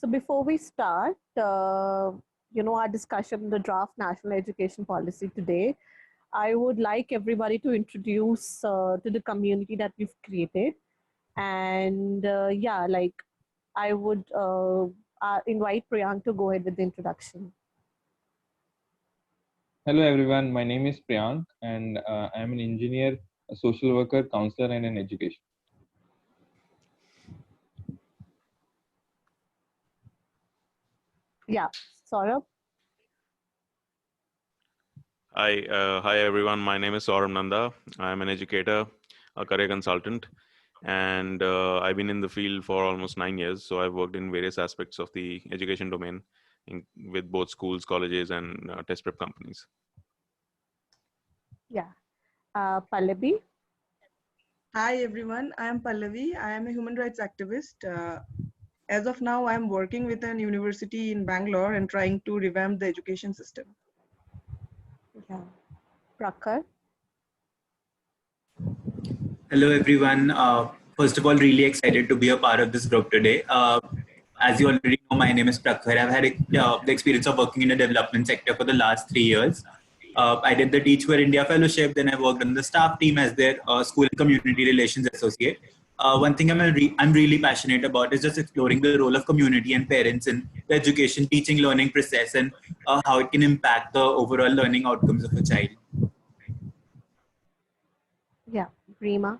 So before we start, our discussion on the draft national education policy today, I would like everybody to introduce to the community that we've created. And I would invite Priyank to go ahead with the introduction. Hello everyone, my name is Priyank and I am an engineer, a social worker, counselor and an education. Yeah, Saurabh. Hi everyone. My name is Saurabh Nanda. I'm an educator, a career consultant, and I've been in the field for almost 9 years. So I've worked in various aspects of the education domain with both schools, colleges, and test prep companies. Yeah, Pallavi. Hi everyone, I am Pallavi. I am a human rights activist. As of now, I am working with an university in Bangalore and trying to revamp the education system. Yeah, Prakhar. Hello, everyone. First of all, really excited to be a part of this group today. As you already know, my name is Prakhar. I've had the experience of working in the development sector for the last 3 years. I did the Teach for India Fellowship, then I worked on the staff team as their school and community relations associate. One thing I'm really passionate about is just exploring the role of community and parents in the education, teaching, learning process and how it can impact the overall learning outcomes of a child. Yeah, Rima.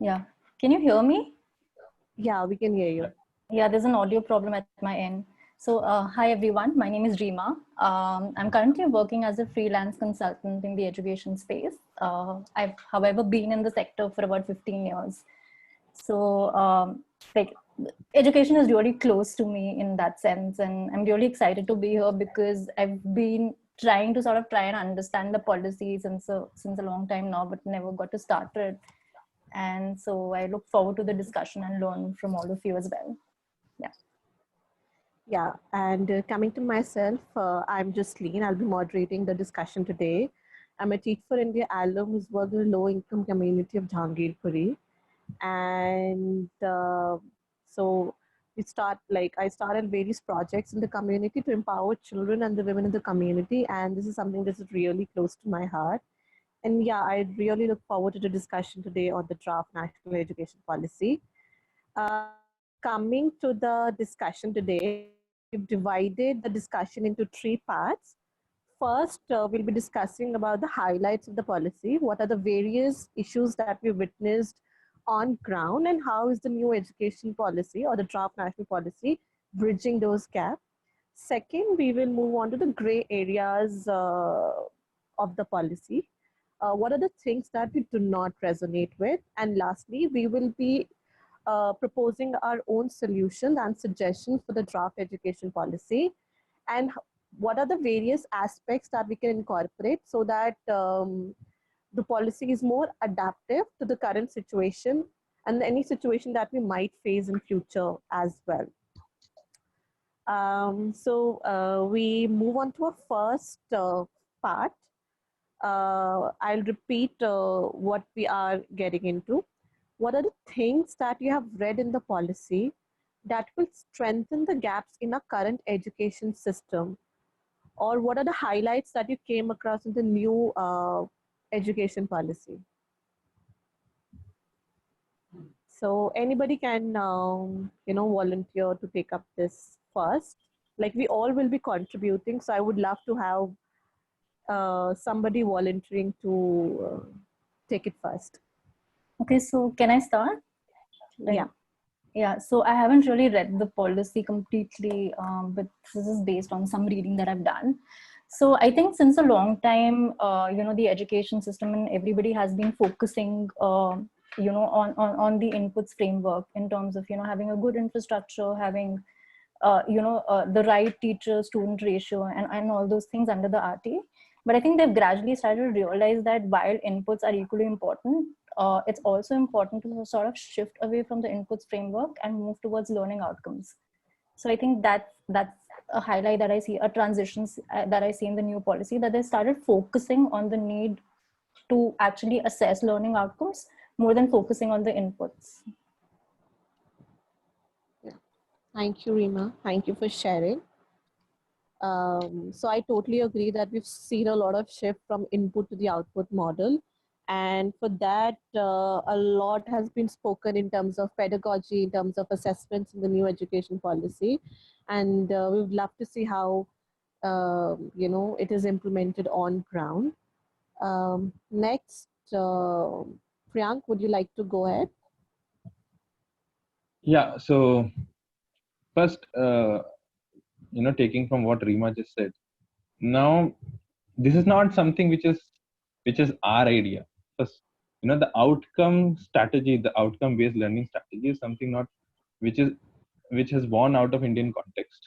Yeah, can you hear me? Yeah, we can hear you. Yeah, there's an audio problem at my end. So hi everyone, my name is Rima. I'm currently working as a freelance consultant in the education space. I've however been in the sector for about 15 years. So education is really close to me in that sense, and I'm really excited to be here because I've been trying to try and understand the policy since a long time now, but never got to start it. And so I look forward to the discussion and learn from all of you as well. Yeah, and coming to myself, I'm Jasleen. I'll be moderating the discussion today. I'm a Teach for India alum who's worked in the low-income community of Jahangirpuri. And so I started various projects in the community to empower children and the women in the community. And this is something that's really close to my heart. And yeah, I really look forward to the discussion today on the draft national education policy. Coming to the discussion today, we've divided the discussion into 3 parts. First, we'll be discussing about the highlights of the policy. What are the various issues that we witnessed on ground and how is the new education policy or the draft national policy bridging those gaps? Second, we will move on to the gray areas of the policy. What are the things that we do not resonate with? And lastly, we will be proposing our own solutions and suggestions for the draft education policy and what are the various aspects that we can incorporate so that the policy is more adaptive to the current situation and any situation that we might face in future as well. We move on to a first part. I'll repeat what we are getting into. What are the things that you have read in the policy that will strengthen the gaps in our current education system? Or what are the highlights that you came across in the new education policy? So anybody can, volunteer to take up this first. Like we all will be contributing. So I would love to have somebody volunteering to take it first. Okay, so can I start? Yeah. Yeah, so I haven't really read the policy completely, but this is based on some reading that I've done. So I think since a long time, the education system and everybody has been focusing, on the inputs framework in terms of, having a good infrastructure, having, the right teacher-student ratio and all those things under the RT. But I think they've gradually started to realize that while inputs are equally important, it's also important to sort of shift away from the inputs framework and move towards learning outcomes. So I think that's a highlight that I see, a transition that I see in the new policy, that they started focusing on the need to actually assess learning outcomes more than focusing on the inputs. Thank you, Rima. Thank you for sharing. So I totally agree that we've seen a lot of shift from input to the output model. And for that, a lot has been spoken in terms of pedagogy, in terms of assessments in the new education policy. And we would love to see how, it is implemented on ground. Next, Priyank, would you like to go ahead? Yeah. So first, taking from what Rima just said, now this is not something which is our idea. First, the outcome strategy, the outcome based learning strategy is something not which is which has born out of Indian context,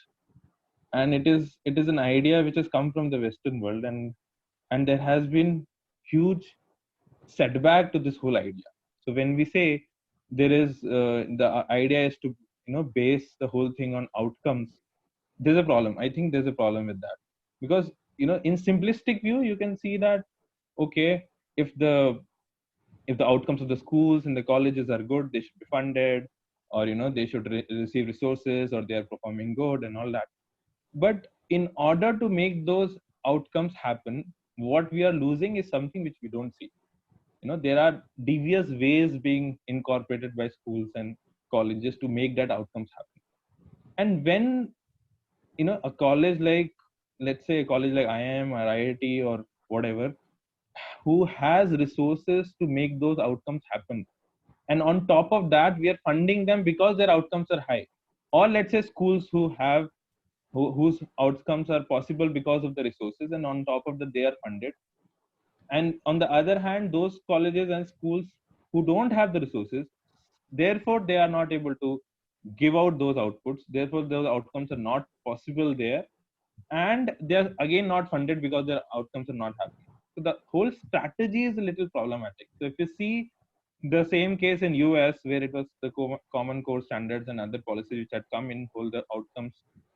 and it is an idea which has come from the Western world, and there has been huge setback to this whole idea. So when we say there is the idea is to base the whole thing on outcomes, there's a problem. I think there's a problem with that, because in simplistic view you can see that, okay, if the outcomes of the schools and the colleges are good, they should be funded, or they should receive resources, or they are performing good and all that. But in order to make those outcomes happen, what we are losing is something which we don't see. There are devious ways being incorporated by schools and colleges to make that outcomes happen. And when a college like, let's say a college like IIM or IIT or whatever, who has resources to make those outcomes happen, and on top of that we are funding them because their outcomes are high, or let's say schools whose outcomes are possible because of the resources, and on top of that they are funded. And on the other hand, those colleges and schools who don't have the resources, therefore they are not able to give out those outputs, therefore those outcomes are not possible there, and they are again not funded because their outcomes are not happening. So the whole strategy is a little problematic. So if you see the same case in US, where it was the common core standards and other policies which had come in whole the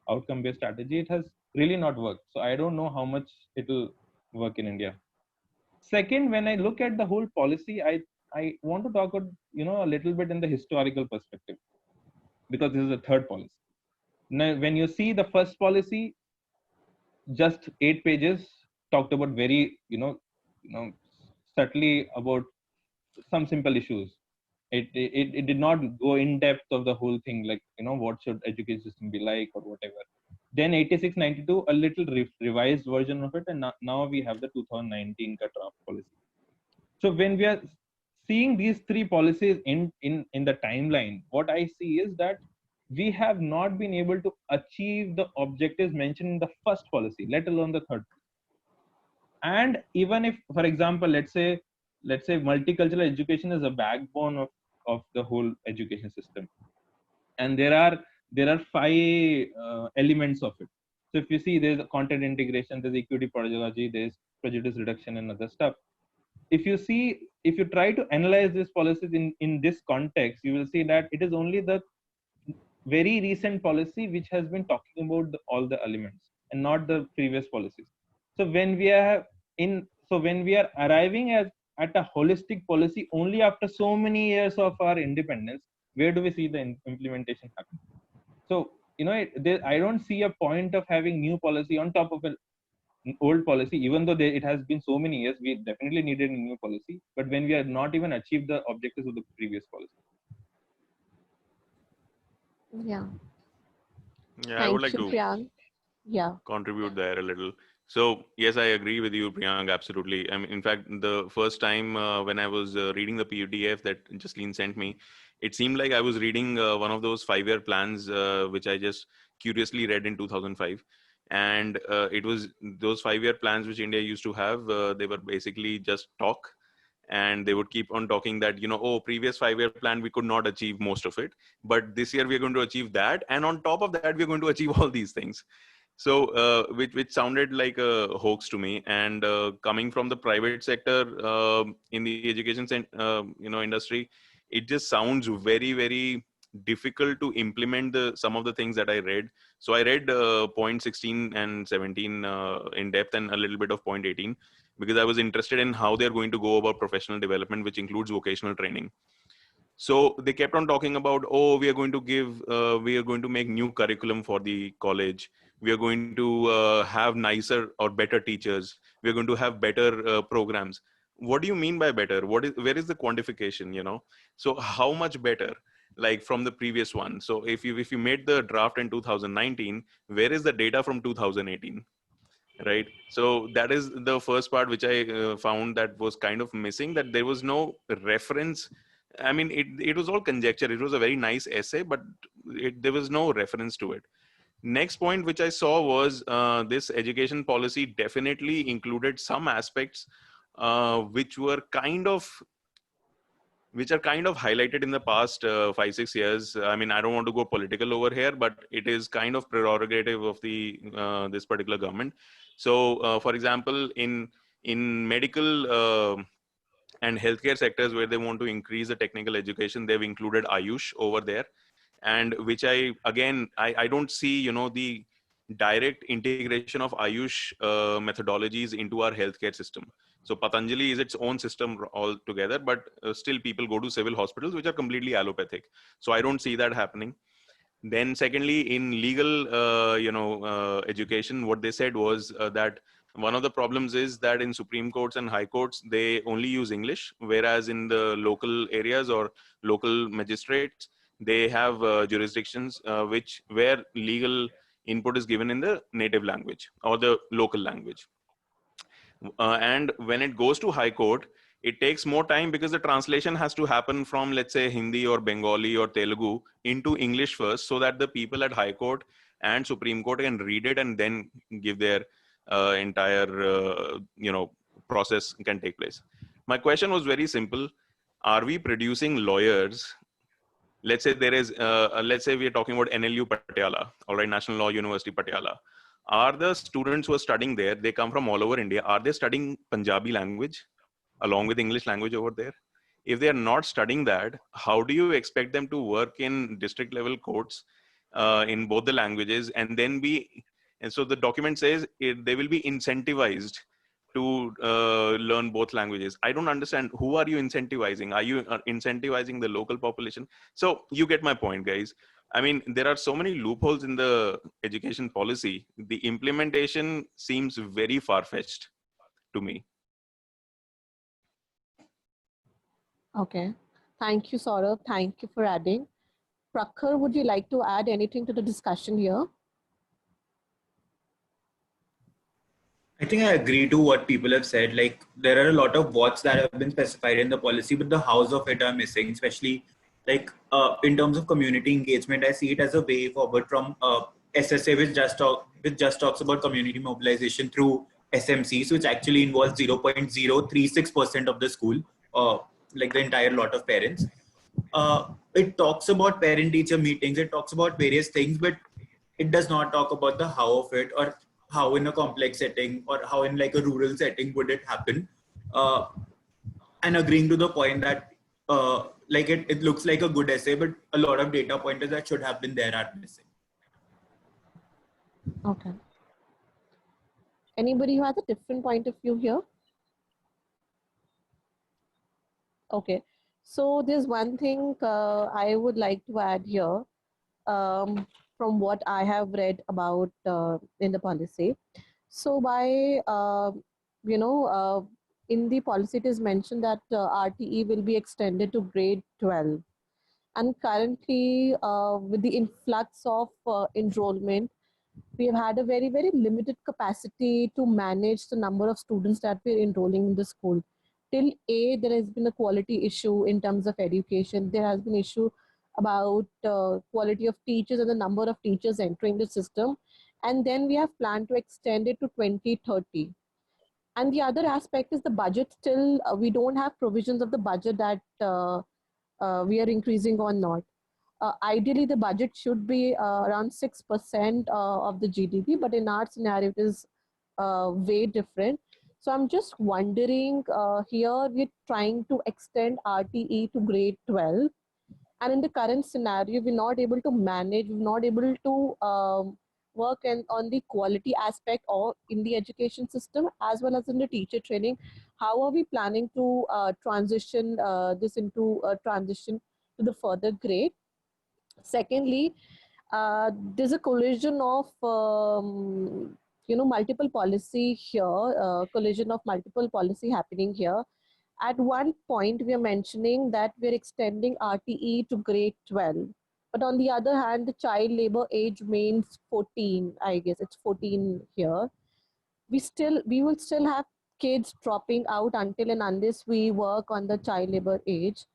outcome based strategy, it has really not worked. So I don't know how much it will work in India. Second, when I look at the whole policy, I want to talk about a little bit in the historical perspective, because this is the third policy. Now when you see the first policy, just 8 pages, talked about very subtly about some simple issues. It did not go in depth of the whole thing, like what should education system be like or whatever. Then 86-92, a little revised version of it, and now we have the 2019 ka draft policy. So when we are seeing these three policies in the timeline, what I see is that we have not been able to achieve the objectives mentioned in the first policy, let alone the third. And even if, for example, let's say multicultural education is a backbone of the whole education system, and there are 5 elements of it. So if you see, there's content integration, there's equity pedagogy, there's prejudice reduction and other stuff. If you try to analyze these policies in this context, you will see that it is only the very recent policy which has been talking about all the elements and not the previous policies. So when we are arriving at a holistic policy only after so many years of our independence, where do we see the implementation happen? So I don't see a point of having new policy on top of an old policy, even though it has been so many years. We definitely needed a new policy, but when we have not even achieved the objectives of the previous policy. Yeah. Yeah, I would like Thank you, to Priyank. Yeah. contribute there a little. So yes, I agree with you, Priyank. Absolutely. I mean, in fact, the first time when I was reading the PDF that Jasleen sent me, it seemed like I was reading one of those 5-year plans, which I just curiously read in 2005. And it was those 5-year plans which India used to have. They were basically just talk, and they would keep on talking that, oh, previous 5-year plan, we could not achieve most of it, but this year we're going to achieve that. And on top of that, we're going to achieve all these things. So which sounded like a hoax to me. And coming from the private sector in the education industry, it just sounds very, very difficult to implement some of the things that I read. So I read point 16 and 17 in depth, and a little bit of point 18, because I was interested in how they're going to go about professional development, which includes vocational training. So they kept on talking about, oh, we are going to make new curriculum for the college. We are going to have nicer or better teachers. We are going to have better programs. What do you mean by better? Where is the quantification, you know? So how much better, like from the previous one? So if you made the draft in 2019, where is the data from 2018? Right. So that is the first part which I found that was kind of missing, that there was no reference. I mean, it was all conjecture. It was a very nice essay, but there was no reference to it. Next point which I saw was this education policy definitely included some aspects which are kind of highlighted in the past 5-6 years. I mean, I don't want to go political over here, but it is kind of prerogative of the this particular government. So, for example, in medical and healthcare sectors where they want to increase the technical education, they've included Ayush over there, and which I don't see, you know, the direct integration of Ayush methodologies into our healthcare system. So Patanjali is its own system altogether, but still people go to civil hospitals which are completely allopathic. So I don't see that happening. Then secondly, in legal, education, what they said was that one of the problems is that in Supreme Courts and High Courts, they only use English, whereas in the local areas or local magistrates, they have jurisdictions where legal input is given in the native language or the local language. And when it goes to High Court, it takes more time because the translation has to happen from, let's say, Hindi or Bengali or Telugu into English first, so that the people at High Court and Supreme Court can read it and then give their entire, process can take place. My question was very simple. Are we producing lawyers? Let's say let's say we are talking about NLU Patiala, all right, National Law University Patiala. Are the students who are studying there, they come from all over India, are they studying Punjabi language along with English language over there? If they are not studying that, how do you expect them to work in district level courts in both the languages and and so the document says they will be incentivized to learn both languages. I don't understand. Who are you incentivizing? Are you incentivizing the local population? So you get my point, guys. I mean, there are so many loopholes in the education policy. The implementation seems very far-fetched to me. Okay. Thank you, Saurabh. Thank you for adding. Prakhar, would you like to add anything to the discussion here? I think I agree to what people have said. Like, there are a lot of what's that have been specified in the policy, but the hows of it are missing, especially like in terms of community engagement. I see it as a way forward from SSA, which just talks about community mobilization, through SMCs, which actually involves 0.036% of the school, like the entire lot of parents. It talks about parent-teacher meetings. It talks about various things, but it does not talk about the how of it, or how in a complex setting, or how in like a rural setting would it happen. And agreeing to the point that like it looks like a good essay, but a lot of data pointers that should have been there are missing. Okay. Anybody who has a different point of view here? Okay. So there's one thing I would like to add here from what I have read about in the policy. So in the policy it is mentioned that RTE will be extended to grade 12. And currently with the influx of enrollment, we have had a very, very limited capacity to manage the number of students that we're enrolling in the school. Till there has been a quality issue in terms of education. There has been issue about quality of teachers and the number of teachers entering the system. And then we have planned to extend it to 2030. And the other aspect is the budget. Still, we don't have provisions of the budget that we are increasing or not. Ideally, the budget should be around 6% of the GDP, but in our scenario, it is way different. So I'm just wondering, here we're trying to extend RTE to grade 12. And in the current scenario, we're not able to manage, we're not able to work on the quality aspect or in the education system as well as in the teacher training. How are we planning to transition this into a transition to to the further grade. Secondly, there's a collision of multiple policy here, collision of multiple policy happening here. At one point, we are mentioning that we're extending RTE to grade 12. But on the other hand, the child labor age remains 14, I guess it's 14 here. We will still have kids dropping out until and unless we work on the child labor age,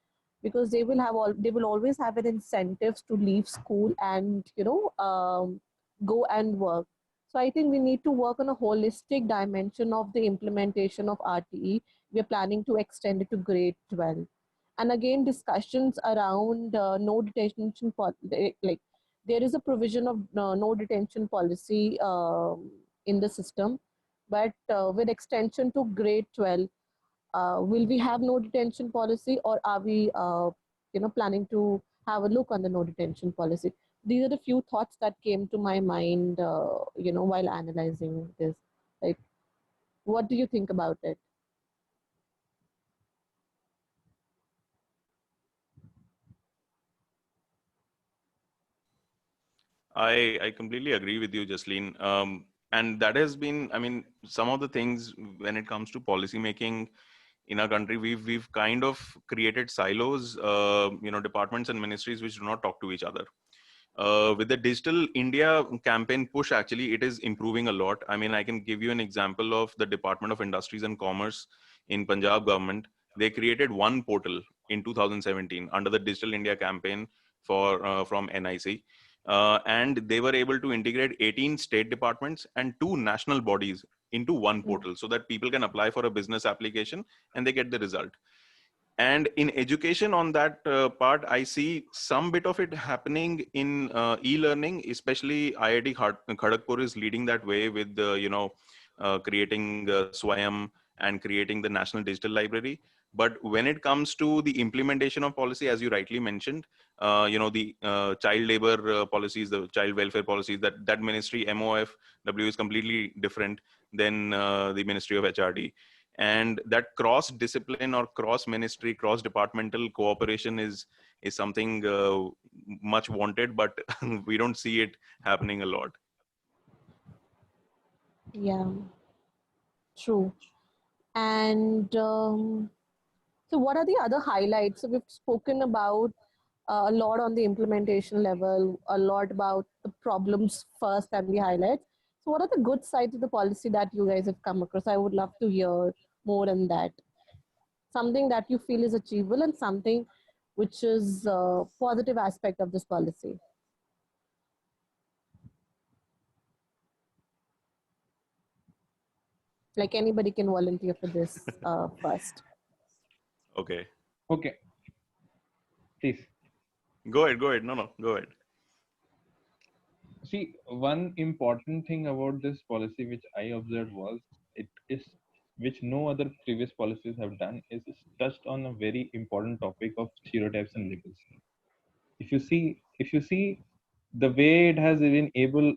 because they will always have an incentives to leave school and go and work. So I think we need to work on a holistic dimension of the implementation of RTE. We are planning to extend it to grade 12. And again, discussions around no detention like there is a provision of no detention policy in the system, but with extension to grade 12, will we have no detention policy, or are we planning to have a look on the no detention policy? These are the few thoughts that came to my mind while analyzing this. Like, what do you think about it? I completely agree with you, Jasleen. And that has been, I mean, some of the things when it comes to policy making in our country, we've kind of created silos, departments and ministries which do not talk to each other. With the Digital India campaign push, actually, it is improving a lot. I mean, I can give you an example of the Department of Industries and Commerce in Punjab government. They created one portal in 2017 under the Digital India campaign from NIC. And they were able to integrate 18 state departments and 2 national bodies into one portal so that people can apply for a business application and they get the result. And in education on that part, I see some bit of it happening in e-learning, especially IIT Kharagpur is leading that way with creating Swayam and creating the National Digital Library. But when it comes to the implementation of policy, as you rightly mentioned, the child labor policies, the child welfare policies, that ministry MOFW is completely different than the Ministry of HRD. And that cross discipline or cross ministry, cross departmental cooperation is something much wanted, but we don't see it happening a lot. Yeah, true. And so what are the other highlights? So we've spoken about a lot on the implementation level, a lot about the problems first and the highlights. So what are the good sides of the policy that you guys have come across? I would love to hear more on that. Something that you feel is achievable and something which is a positive aspect of this policy. Like, anybody can volunteer for this first. Okay. Okay. Please. Go ahead. No, go ahead. See, one important thing about this policy which I observed was it is, which no other previous policies have done, is touched on a very important topic of stereotypes and labels. If you see the way it has been able,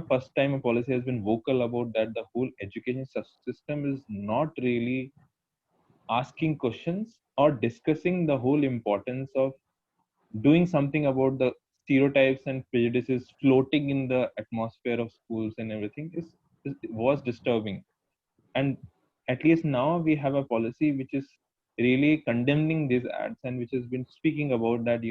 first time a policy has been vocal about that the whole education system is not really asking questions or discussing the whole importance of doing something about the stereotypes and prejudices floating in the atmosphere of schools and everything was disturbing. And at least now we have a policy which is really condemning these ads and which has been speaking about that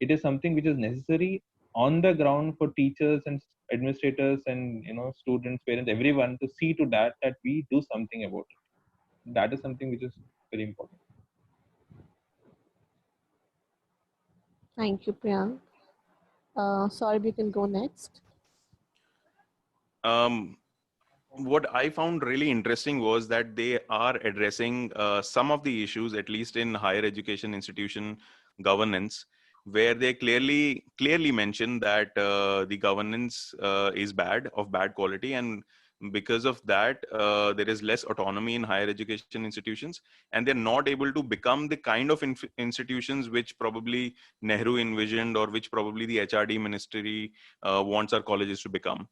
it is something which is necessary on the ground for teachers and administrators and students, parents, everyone to see to that we do something about it. That is something which is very important. Thank you, Priyank. Sorry, you can go next. What I found really interesting was that they are addressing some of the issues, at least in higher education institution governance, where they clearly mention that the governance is of bad quality, and because of that, there is less autonomy in higher education institutions, and they're not able to become the kind of institutions which probably Nehru envisioned, or which probably the HRD ministry wants our colleges to become,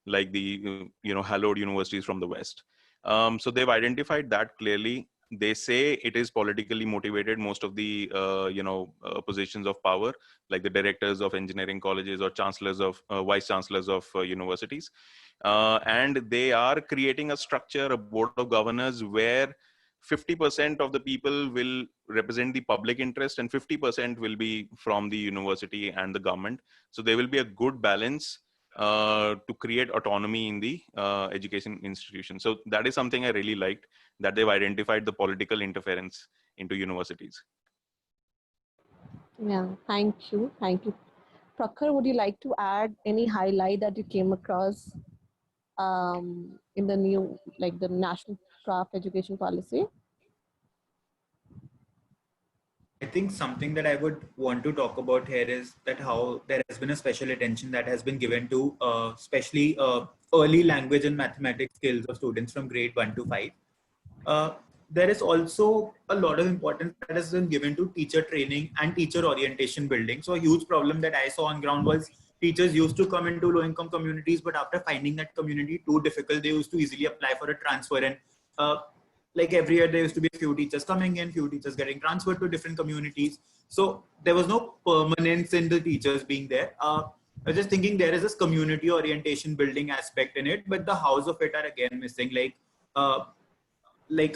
like the hallowed universities from the West. So they've identified that clearly. They say it is politically motivated. Most of the positions of power, like the directors of engineering colleges or chancellors of vice chancellors of universities, and they are creating a structure, a board of governors, where 50% of the people will represent the public interest and 50% will be from the university and the government. So there will be a good balance to create autonomy in the education institution. So that is something I really liked, that they've identified the political interference into universities. Yeah, thank you. Thank you. Prakhar, would you like to add any highlight that you came across in the new, like the national draft education policy? I think something that I would want to talk about here is that how there has been a special attention that has been given to especially early language and mathematics skills of students from grade 1 to 5. There is also a lot of importance that has been given to teacher training and teacher orientation building. So a huge problem that I saw on ground was teachers used to come into low income communities, but after finding that community too difficult, they used to easily apply for a transfer. And like every year, there used to be a few teachers coming in, few teachers getting transferred to different communities. So there was no permanence in the teachers being there. I was just thinking there is this community orientation building aspect in it, but the hows of it are again missing. Like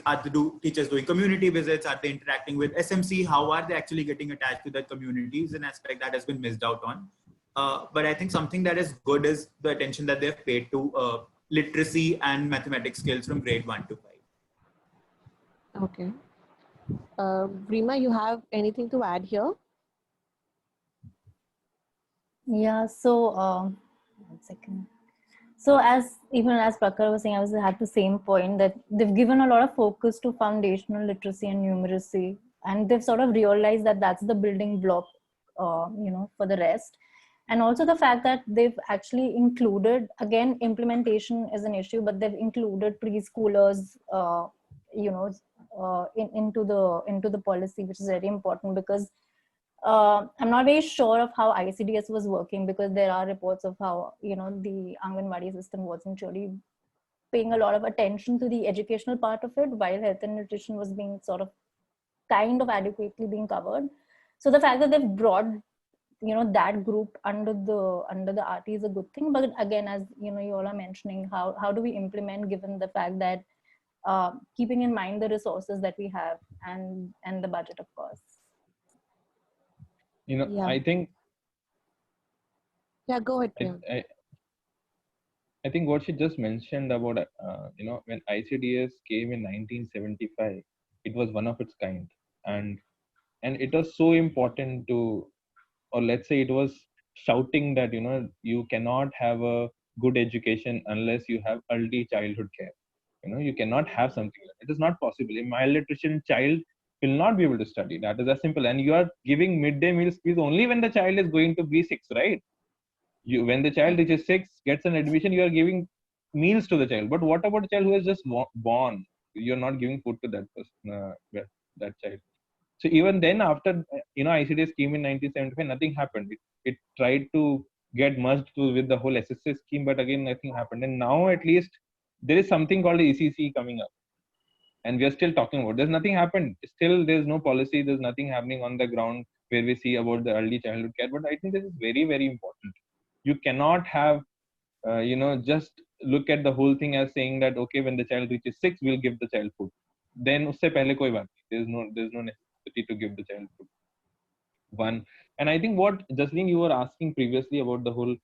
are the teachers doing community visits? Are they interacting with SMC? How are they actually getting attached to that community is an aspect that has been missed out on. But I think something that is good is the attention that they've paid to literacy and mathematics skills from grade 1 to 5. Okay. Rima, you have anything to add here? Yeah, so 1 second. So as Prakhar was saying, I had the same point that they've given a lot of focus to foundational literacy and numeracy, and they've sort of realized that that's the building block, for the rest. And also the fact that they've actually included, again, implementation is an issue, but they've included preschoolers, into the policy, which is very important because I'm not very sure of how ICDS was working, because there are reports of how, the Anganwadi system wasn't really paying a lot of attention to the educational part of it, while health and nutrition was being sort of kind of adequately being covered. So the fact that they've brought, that group under the RT is a good thing. But again, as you all are mentioning, how do we implement, given the fact that keeping in mind the resources that we have and the budget, of course. Yeah. I think. Yeah, go ahead, Priyank. I think what she just mentioned about, when ICDS came in 1975, it was one of its kind, and it was so important to, or let's say it was shouting that you cannot have a good education unless you have early childhood care. You cannot have something like that. It is not possible. A malnutrition child will not be able to study. That is as simple. And you are giving midday meals only when the child is going to be 6, right? When the child reaches 6, gets an admission, you are giving meals to the child. But what about a child who is just born? You're not giving food to that person, that child. So even then, after ICDS came in 1975, nothing happened. It tried to get merged with the whole SSA scheme, but again, nothing happened. And now, at least, there is something called ECC coming up, and we are still talking about. There's nothing happened. Still, there's no policy. There's nothing happening on the ground where we see about the early childhood care. But I think this is very, very important. You cannot have, just look at the whole thing as saying that, okay, when the child reaches 6, we'll give the child food. Then usse pehle koi baat nahi. There's no necessity to give the child food. One. And I think what, Jasleen, you were asking previously about the whole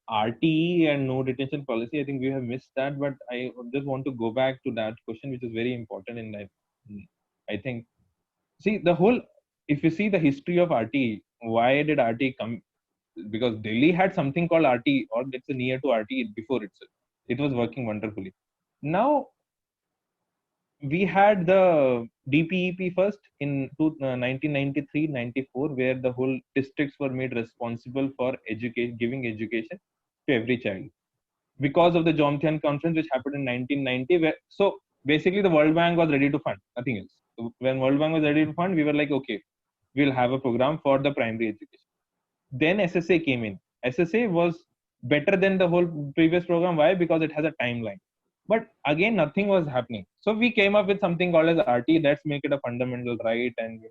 RTE and no detention policy, I think we have missed that, but I just want to go back to that question, which is very important in life. I think, see, if you see the history of RTE, why did RTE come? Because Delhi had something called RTE, or it's near to RTE before itself. It was working wonderfully. Now, we had the DPEP first in 1993-94, where the whole districts were made responsible for giving education to every child, because of the Jomthian conference, which happened in 1990. So basically, the World Bank was ready to fund, nothing else. So when World Bank was ready to fund, we were like, okay, we'll have a program for the primary education. Then SSA came in. SSA was better than the whole previous program. Why? Because it has a timeline. But again, nothing was happening. So we came up with something called as RT. Let's make it a fundamental right, and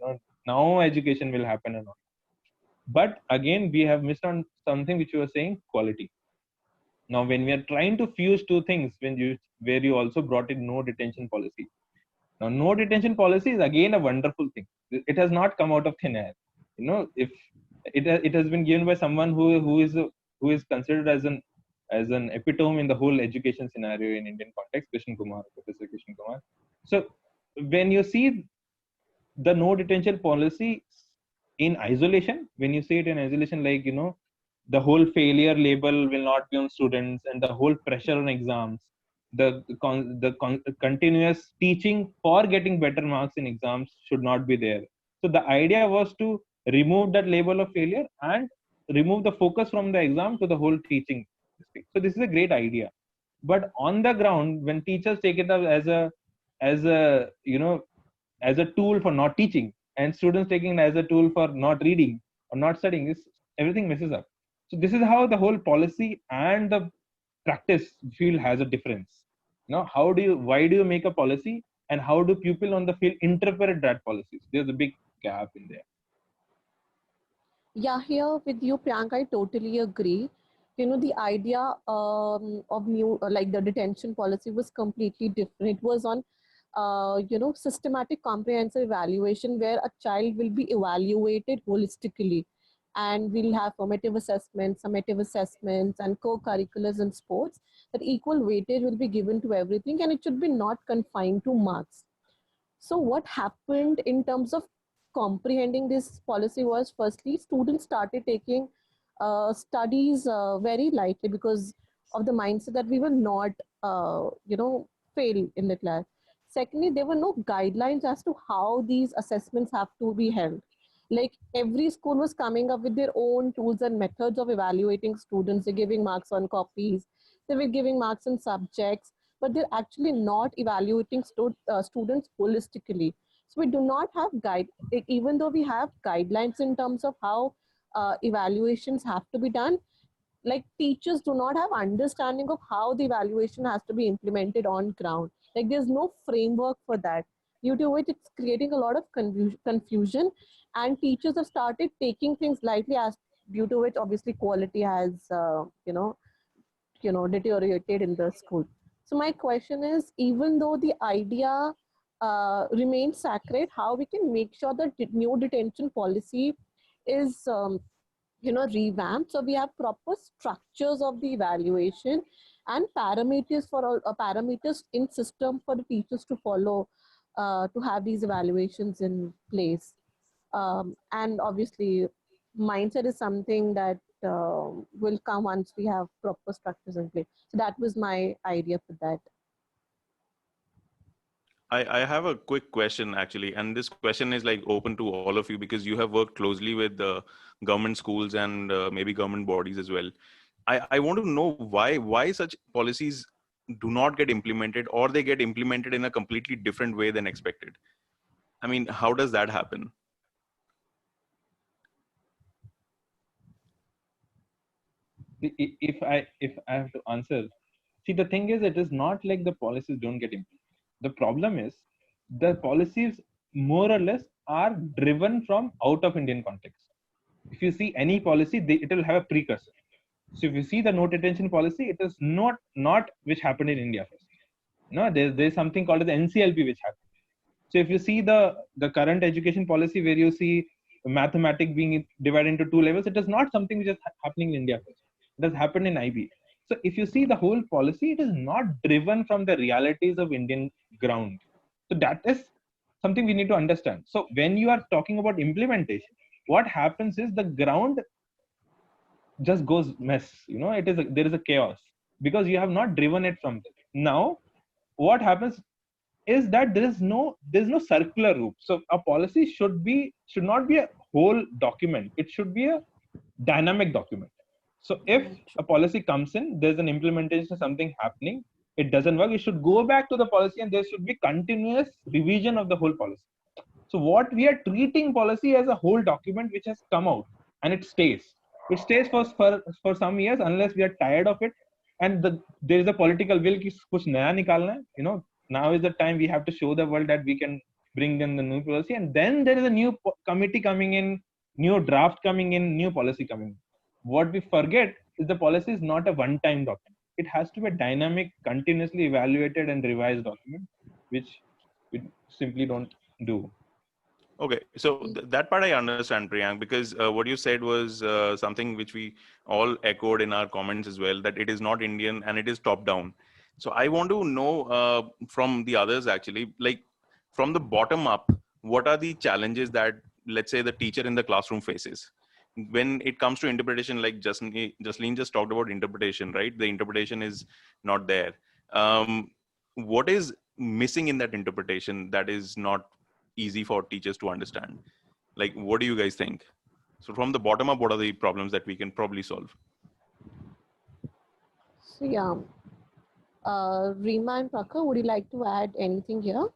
now education will happen and all. But again, we have missed on something which you were saying, quality. Now, when we are trying to fuse two things, where you also brought in no detention policy. Now, no detention policy is again a wonderful thing. It has not come out of thin air. If it has been given by someone who is considered as an epitome in the whole education scenario in Indian context, Krishnan Kumar, Professor Krishnan Kumar. So when you see the no detention policy in isolation, when you see it in isolation, like the whole failure label will not be on students, and the whole pressure on exams, the continuous teaching for getting better marks in exams should not be there. So the idea was to remove that label of failure and remove the focus from the exam to the whole teaching. So this is a great idea, but on the ground, when teachers take it up as a tool for not teaching, and students taking it as a tool for not reading or not studying, everything messes up. So this is how the whole policy and the practice field has a difference. Why do you make a policy, and how do people on the field interpret that policies? There's a big gap in there. Yeah, here with you, Priyanka, I totally agree. The idea of new, like the detention policy was completely different. It was on, systematic comprehensive evaluation where a child will be evaluated holistically, and we'll have formative assessments, summative assessments, and co-curriculars and sports. That equal weightage will be given to everything, and it should be not confined to marks. So what happened in terms of comprehending this policy was, firstly, students started taking studies very lightly because of the mindset that we will not, fail in the class. Secondly, there were no guidelines as to how these assessments have to be held. Like every school was coming up with their own tools and methods of evaluating students. They're giving marks on copies, they were giving marks on subjects, but they're actually not evaluating students holistically. So we do not have even though we have guidelines in terms of how evaluations have to be done, like teachers do not have understanding of how the evaluation has to be implemented on ground. Like there's no framework for that, due to which it's creating a lot of confusion, and teachers have started taking things lightly, as due to which obviously quality has deteriorated in the school. So my question is, even though the idea remains sacred, how we can make sure that new detention policy is revamped, so we have proper structures of the evaluation and parameters for all parameters in system for the teachers to follow, to have these evaluations in place. And obviously mindset is something that will come once we have proper structures in place. So that was my idea for that. I have a quick question actually, and this question is like open to all of you because you have worked closely with the government schools and maybe government bodies as well. I want to know why such policies do not get implemented, or they get implemented in a completely different way than expected. I mean, how does that happen? If I have to answer, see, the thing is, it is not like the policies don't get implemented. The problem is the policies more or less are driven from out of Indian context. If you see any policy, it will have a precursor. So if you see the no detention policy, it is not which happened in India first. No, there's something called the NCLP which happened. So if you see the current education policy, where you see mathematics being divided into two levels, it is not something which is happening in India first. It has happened in IB. So if you see the whole policy, it is not driven from the realities of Indian ground. So that is something we need to understand. So when you are talking about implementation, what happens is the ground just goes mess. There is a chaos because you have not driven it from there. Now, what happens is that there's no circular route. So a policy should not be a whole document. It should be a dynamic document. So if a policy comes in, there's an implementation of something happening, it doesn't work, it should go back to the policy, and there should be continuous revision of the whole policy. So what we are treating policy as a whole document which has come out, and it stays for some years unless we are tired of it, and there is a political will ki kuch naya nikalna hai, now is the time we have to show the world that we can bring in the new policy, and then there is a new committee coming in, new draft coming in, new policy coming in. What we forget is the policy is not a one-time document. It has to be a dynamic, continuously evaluated and revised document, which we simply don't do. Okay, so that part I understand, Priyank, because what you said was something which we all echoed in our comments as well, that it is not Indian and it is top down. So I want to know from the others actually, like from the bottom up, what are the challenges that, let's say, the teacher in the classroom faces when it comes to interpretation? Like Jasleen just talked about interpretation, right? The interpretation is not there. What is missing in that interpretation that is not easy for teachers to understand? Like, what do you guys think? So from the bottom up, what are the problems that we can probably solve? So yeah, Rima and Prakhar, would you like to add anything here?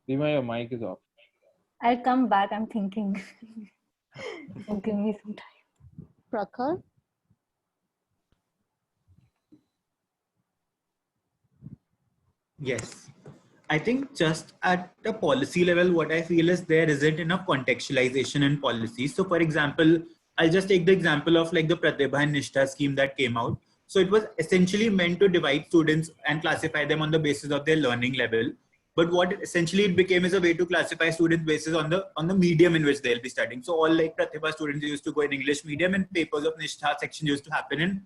Rima, your mic is off. I'll come back. I'm thinking. Give me some time. Prakhar? Yes. I think just at the policy level, what I feel is there isn't enough contextualization in policy. So for example, I'll just take the example of like the Pratibha and Nishtha scheme that came out. So it was essentially meant to divide students and classify them on the basis of their learning level. But what essentially it became is a way to classify students basis on the medium in which they'll be studying. So all like Pratibha students used to go in English medium, and papers of Nishtha section used to happen in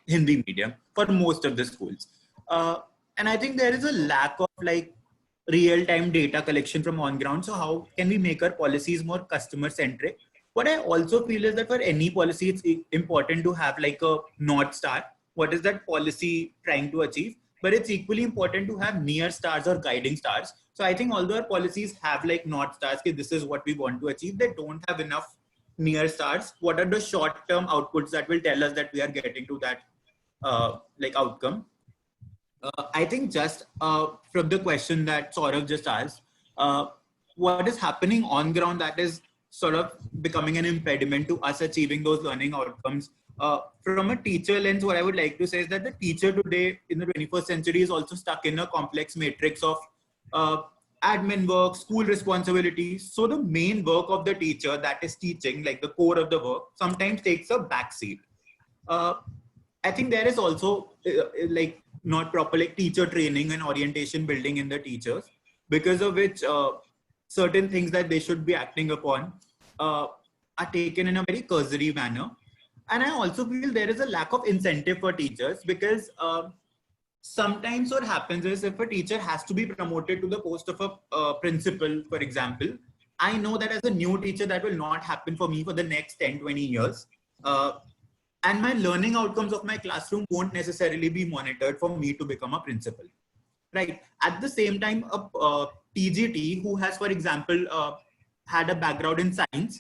Hindi medium for most of the schools. And I think there is a lack of like real-time data collection from on ground. So how can we make our policies more customer-centric? What I also feel is that for any policy, it's important to have like a North Star. What is that policy trying to achieve? But it's equally important to have near stars or guiding stars. So I think although our policies have like North Stars, okay, this is what we want to achieve, they don't have enough near stars. What are the short-term outputs that will tell us that we are getting to that like outcome? I think just from the question that Saurav just asked, what is happening on ground that is sort of becoming an impediment to us achieving those learning outcomes? From a teacher lens, what I would like to say is that the teacher today in the 21st century is also stuck in a complex matrix of admin work, school responsibilities. So the main work of the teacher, that is teaching, like the core of the work, sometimes takes a backseat. I think there is also like not proper like teacher training and orientation building in the teachers, because of which certain things that they should be acting upon are taken in a very cursory manner. And I also feel there is a lack of incentive for teachers, because sometimes what happens is if a teacher has to be promoted to the post of a principal, for example, I know that as a new teacher, that will not happen for me for the next 10, 20 years. And my learning outcomes of my classroom won't necessarily be monitored for me to become a principal, right? At the same time, a TGT who has, for example, had a background in science,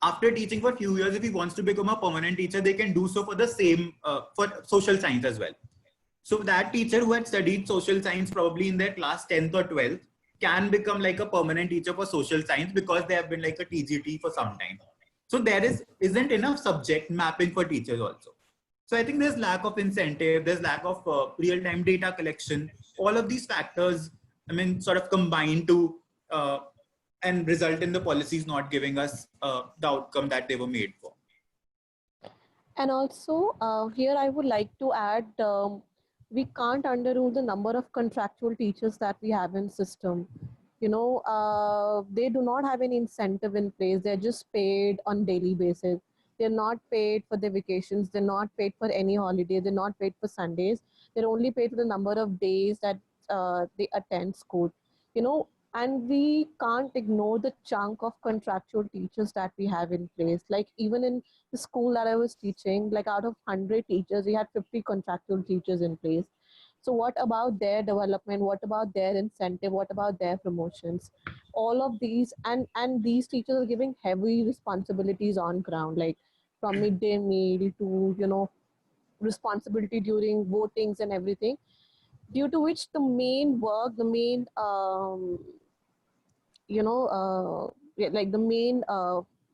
after teaching for a few years, if he wants to become a permanent teacher, they can do so for the same, for social science as well. So that teacher who had studied social science probably in their class 10th or 12th can become like a permanent teacher for social science because they have been like a TGT for some time. So there isn't enough subject mapping for teachers also. So I think there's lack of incentive, there's lack of real-time data collection. All of these factors, I mean, sort of combine to and result in the policies not giving us the outcome that they were made for. And also here I would like to add, we can't underrule the number of contractual teachers that we have in system. They do not have any incentive in place. They're just paid on daily basis. They're not paid for their vacations. They're not paid for any holiday. They're not paid for Sundays. They're only paid for the number of days that they attend school. And we can't ignore the chunk of contractual teachers that we have in place. Like even in the school that I was teaching, like out of 100 teachers, we had 50 contractual teachers in place. So what about their development? What about their incentive? What about their promotions? All of these, and these teachers are giving heavy responsibilities on ground, like from midday meal to, responsibility during votings and everything, due to which the main work, the main, like the main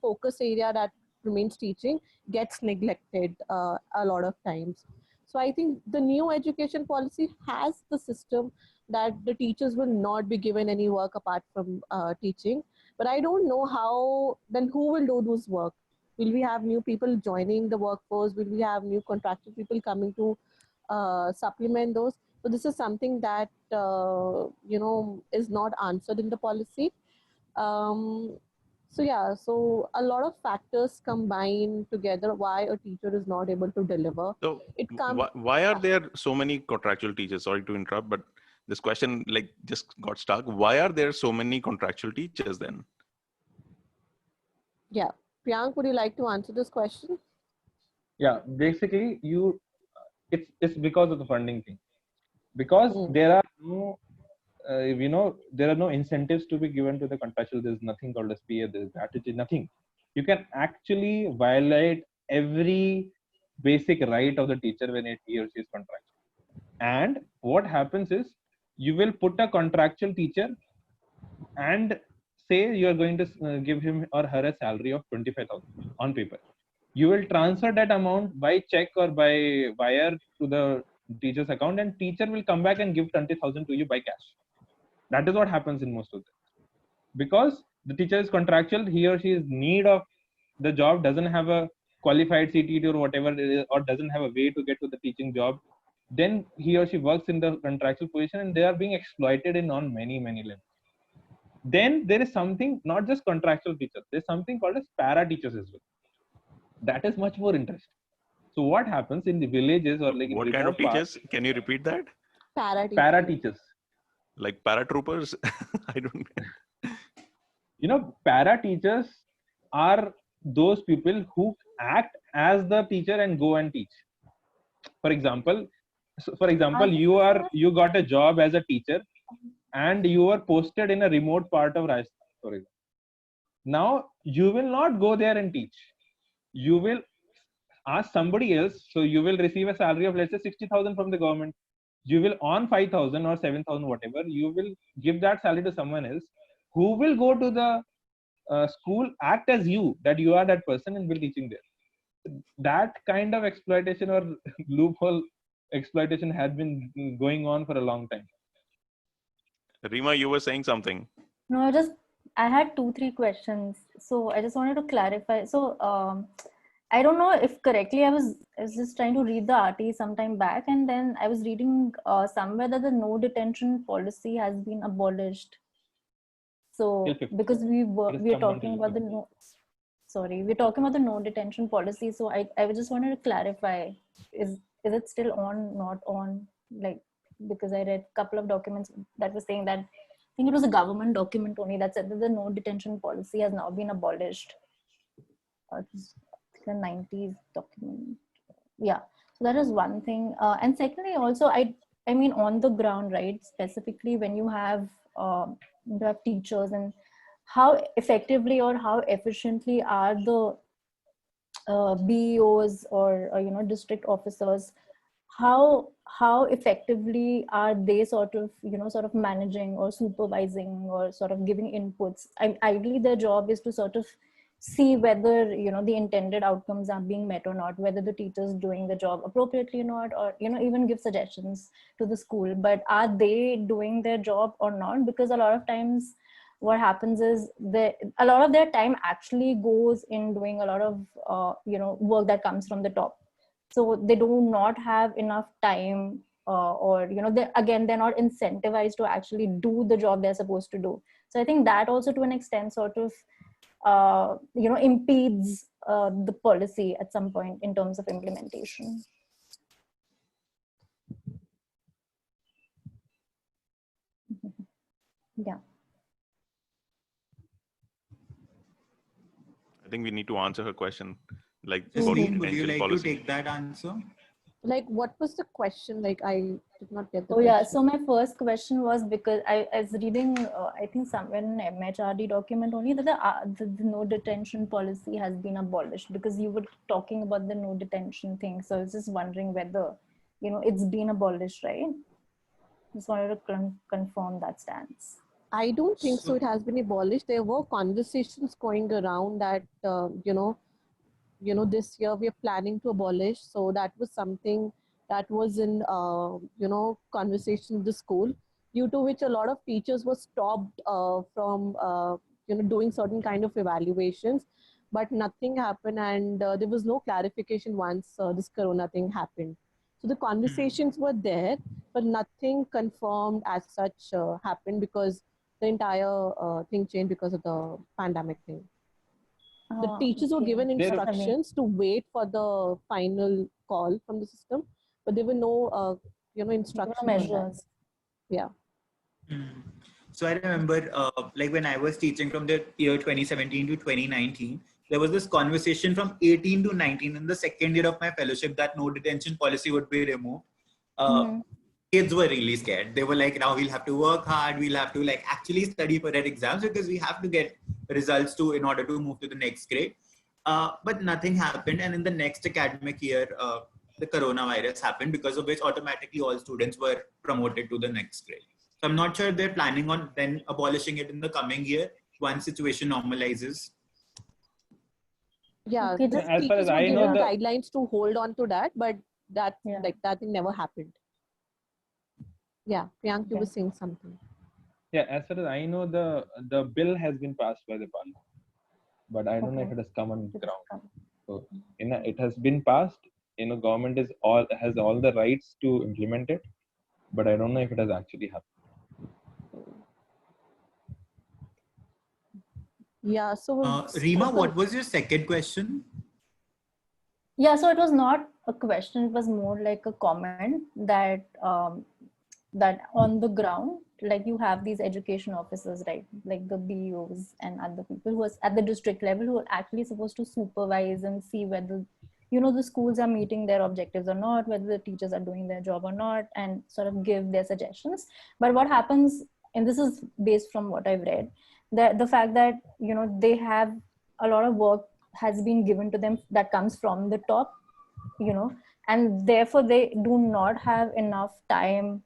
focus area that remains teaching gets neglected a lot of times. So I think the new education policy has the system that the teachers will not be given any work apart from teaching. But I don't know how, then who will do this work? Will we have new people joining the workforce? Will we have new contracted people coming to supplement those? So this is something that, is not answered in the policy. So yeah, so a lot of factors combine together why a teacher is not able to deliver. So It comes. why are there so many contractual teachers? Sorry to interrupt, but this question like just got stuck. Why are there so many contractual teachers then? Yeah, Priyank, would you like to answer this question? Yeah, basically it's because of the funding thing. Because there are no there are no incentives to be given to the contractual. There's nothing called as PA, there's gratuity, nothing. You can actually violate every basic right of the teacher when he or she is contractual. And what happens is, you will put a contractual teacher and say you are going to give him or her a salary of 25,000 on paper. You will transfer that amount by check or by wire to the teacher's account, and teacher will come back and give 20,000 to you by cash. That is what happens in most of them. Because the teacher is contractual, he or she is need of the job, doesn't have a qualified CTT or whatever it is, or doesn't have a way to get to the teaching job, then he or she works in the contractual position, and they are being exploited in on many levels. Then there is something, not just contractual teachers, there's something called as para teachers as well. That is much more interesting. So what happens in the villages or like in What kind of remote parts? teachers? Can you repeat that? Para teachers. Like paratroopers? I don't. Para teachers are those people who act as the teacher and go and teach. For example, you got a job as a teacher and you are posted in a remote part of Rajasthan, for example. Now you will not go there and teach. You will ask somebody else. So you will receive a salary of, let's say, 60,000 from the government. You will on 5,000 or 7,000, whatever, you will give that salary to someone else who will go to the school, act as you, that you are that person, and will teaching there. That kind of exploitation or loophole exploitation has been going on for a long time. Rima, you were saying something. No, I had 2-3 questions. So I just wanted to clarify. So I don't know if correctly, I was just trying to read the RT sometime back, and then I was reading somewhere that the no detention policy has been abolished. So because we're talking about the we're talking about the no detention policy. So I just wanted to clarify, is it still on, not on? Like, because I read a couple of documents that were saying that, I think it was a government document only that said that the no detention policy has now been abolished. It's the 90s document. Yeah, so that is one thing. And secondly, also, I mean, on the ground, right, specifically when you have teachers, and how effectively or how efficiently are the BEOs or district officers, how effectively are they sort of managing or supervising or sort of giving inputs? Ideally their job is to sort of see whether the intended outcomes are being met or not, whether the teacher's doing the job appropriately or not, or even give suggestions to the school. But are they doing their job or not? Because a lot of times what happens is a lot of their time actually goes in doing a lot of work that comes from the top. So they do not have enough time, or they're not incentivized to actually do the job they're supposed to do. So I think that also to an extent sort of impedes the policy at some point in terms of implementation. Yeah. I think we need to answer her question. Like, Justine, would you like to take that answer? Like, what was the question? Like, I did not get the question. Yeah, so my first question was, because I was reading, I think somewhere in an MHRD document only, that the no detention policy has been abolished, because you were talking about the no detention thing. So I was just wondering whether, it's been abolished, right? Just wanted to confirm that stance. I don't think so. It has been abolished. There were conversations going around that, this year we are planning to abolish. So that was something that was in, conversation in the school, due to which a lot of teachers were stopped from, doing certain kind of evaluations, but nothing happened, and there was no clarification once this corona thing happened. So the conversations were there, but nothing confirmed as such happened, because the entire thing changed because of the pandemic thing. The teachers were Okay. given There- instructions to wait for the final call from the system, but there were no, instructions on that. Measures. Yeah. Mm. So I remember, like when I was teaching from the year 2017 to 2019, there was this conversation from 18 to 19 in the second year of my fellowship that no detention policy would be removed. Mhm. Kids were really scared. They were like, now we'll have to work hard. We'll have to like actually study for our exams because we have to get results in order to move to the next grade. But nothing happened. And in the next academic year, the coronavirus happened, because of which automatically all students were promoted to the next grade. So I'm not sure if they're planning on then abolishing it in the coming year once situation normalizes. Yeah, Okay, the just as far as teachers were I know, given the guidelines to hold on to that, but that Yeah. that thing never happened. Yeah, Priyank, you were Okay. saying something. yeah, as far as I know, the bill has been passed by the parliament, but I don't know if Okay. it has come on It has ground. come. So it has been passed. Government has all the rights to implement it, but I don't know if it has actually happened. Yeah, so Rima, what was your second question? Yeah, so it was not a question, it was more like a comment that that on the ground, like you have these education officers, right, like the BOs and other people who are at the district level, who are actually supposed to supervise and see whether the schools are meeting their objectives or not, whether the teachers are doing their job or not, and sort of give their suggestions. But what happens, and this is based from what I've read, that the fact that they have a lot of work has been given to them that comes from the top, and therefore they do not have enough time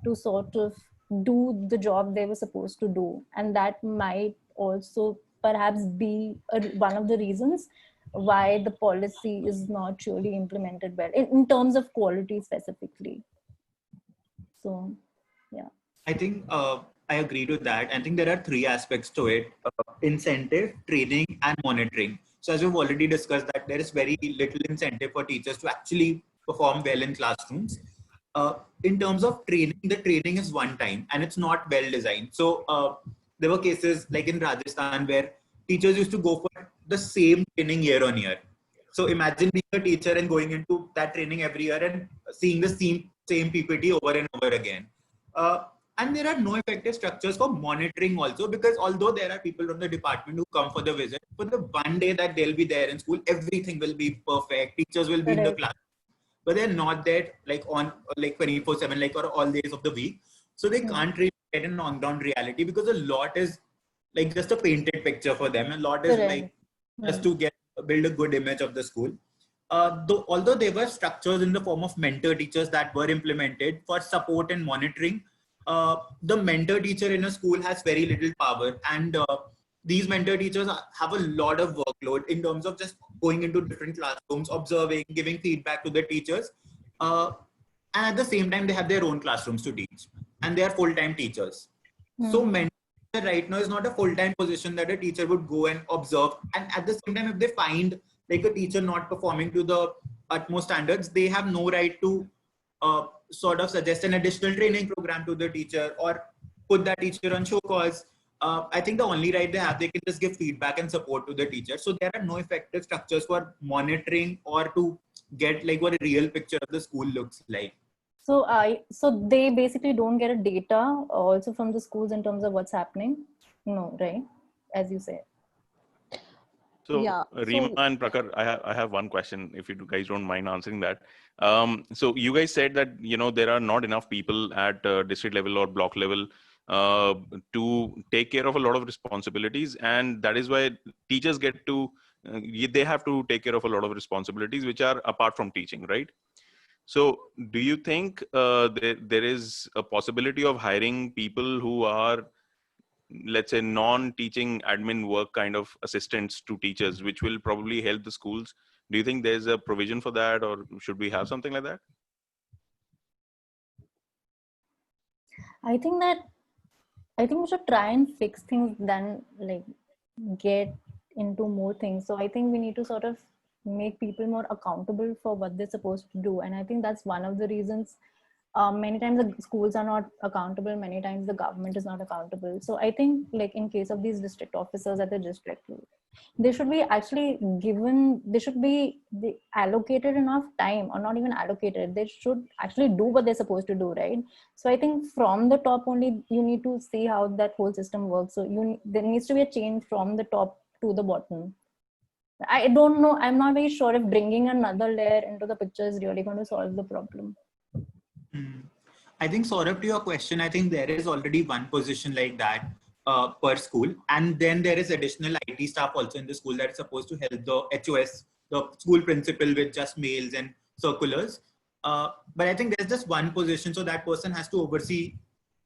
to sort of do the job they were supposed to do. And that might also perhaps be one of the reasons why the policy is not really implemented well in terms of quality specifically. So yeah. I think I agree to that. I think there are three aspects to it: incentive, training, and monitoring. So as we've already discussed, that there is very little incentive for teachers to actually perform well in classrooms. In terms of training, the training is one time and it's not well designed. So there were cases like in Rajasthan where teachers used to go for the same training year on year. So imagine being a teacher and going into that training every year and seeing the same PPT over and over again. And there are no effective structures for monitoring also, because although there are people from the department who come for the visit, for the one day that they'll be there in school, everything will be perfect. Teachers will be in the class, but they're not there like on like 24/7, like or all days of the week. So they can't really get an on-ground reality, because a lot is like just a painted picture for them. A lot is like just to build a good image of the school. Although there were structures in the form of mentor teachers that were implemented for support and monitoring, the mentor teacher in a school has very little power, and these mentor teachers have a lot of workload in terms of just going into different classrooms, observing, giving feedback to the teachers, and at the same time they have their own classrooms to teach, and they are full-time teachers. So mentor right now is not a full-time position that a teacher would go and observe, and at the same time if they find like a teacher not performing to the utmost standards, they have no right to sort of suggest an additional training program to the teacher or put that teacher on show cause. I think the only right they have, they can just give feedback and support to the teacher. So there are no effective structures for monitoring or to get like what a real picture of the school looks like. So so they basically don't get a data also from the schools in terms of what's happening. No, right? As you said. So Yeah, Rima so- and Prakar, I have one question, if you guys don't mind answering that. So you guys said that there are not enough people at district level or block level to take care of a lot of responsibilities, and that is why teachers get to they have to take care of a lot of responsibilities which are apart from teaching, right? So do you think there is a possibility of hiring people who are, let's say, non-teaching admin work kind of assistants to teachers, which will probably help the schools Do you think there's a provision for that, or should we have something like that? I think we should try and fix things than like get into more things. So I think we need to sort of make people more accountable for what they're supposed to do. And I think that's one of the reasons many times the schools are not accountable, many times the government is not accountable. So I think like in case of these district officers at the district, they should be actually given, they should be allocated enough time, or not even allocated, they should actually do what they're supposed to do, right? So I think from the top only you need to see how that whole system works. So there needs to be a change from the top to the bottom. I don't know, I'm not very sure if bringing another layer into the picture is really going to solve the problem. I think, Saurabh, to your question, I think there is already one position like that per school. And then there is additional IT staff also in the school that is supposed to help the HOS, the school principal, with just mails and circulars. But I think there's just one position. So that person has to oversee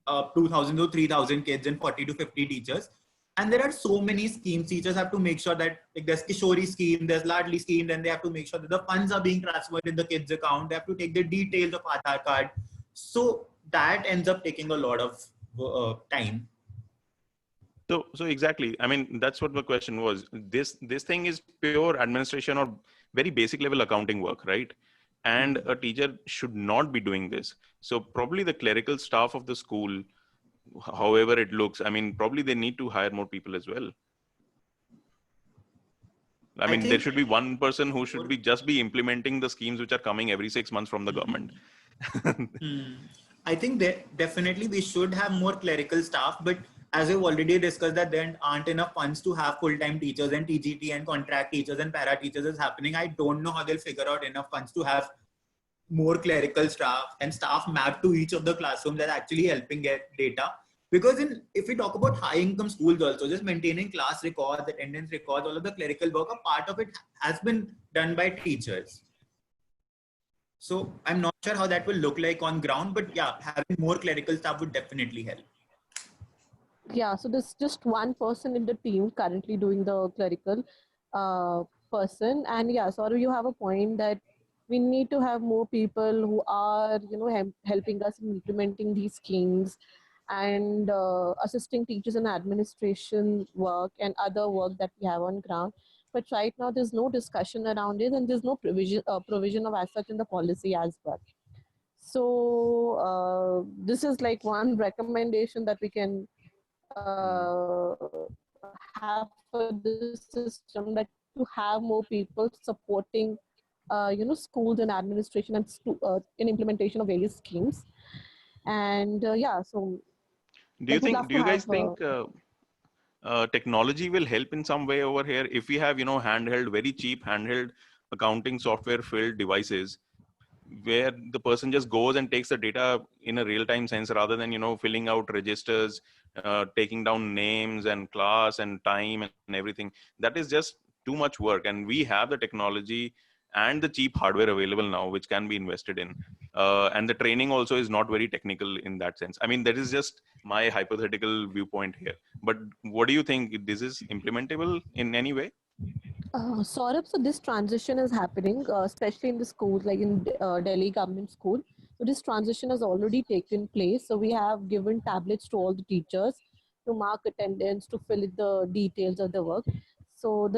2,000 to 3,000 kids and 40 to 50 teachers. And there are so many schemes. Teachers have to make sure that like there's Kishori scheme, there's Ladli scheme, then they have to make sure that the funds are being transferred in the kids' account. They have to take the details of Aadhaar card. So that ends up taking a lot of time. So exactly. I mean, that's what the question was. This thing is pure administration or very basic level accounting work, right? And a teacher should not be doing this. So probably the clerical staff of the school, however it looks, I mean, probably they need to hire more people as well. I mean, there should be one person who should just be implementing the schemes which are coming every 6 months from the government. I think that definitely we should have more clerical staff, but as we've already discussed that there aren't enough funds to have full-time teachers and TGT and contract teachers and para teachers is happening. I don't know how they'll figure out enough funds to have more clerical staff and staff mapped to each of the classrooms that actually helping get data. Because if we talk about high income schools also, just maintaining class records, attendance records, all of the clerical work, a part of it has been done by teachers. So I'm not sure how that will look like on ground, but yeah, having more clerical staff would definitely help. Yeah, so there's just one person in the team currently doing the clerical person. And yeah, sorry, you have a point that we need to have more people who are, helping us in implementing these schemes and assisting teachers in administration work and other work that we have on ground. But right now, there's no discussion around it, and there's no provision of as such in the policy as well. So this is like one recommendation that we can have for this system, that to have more people supporting schools and administration and in implementation of various schemes. And yeah, so do you guys think technology will help in some way over here if we have very cheap handheld accounting software filled devices where the person just goes and takes the data in a real-time sense rather than filling out registers, taking down names and class and time and everything. That is just too much work, and we have the technology and the cheap hardware available now which can be invested in, and the training also is not very technical in that sense. I mean, that is just my hypothetical viewpoint here, but what do you think? This is implementable in any way? Saurabh, so this transition is happening, especially in the schools, like in Delhi government school. So this transition has already taken place. So we have given tablets to all the teachers to mark attendance, to fill in the details of the work. So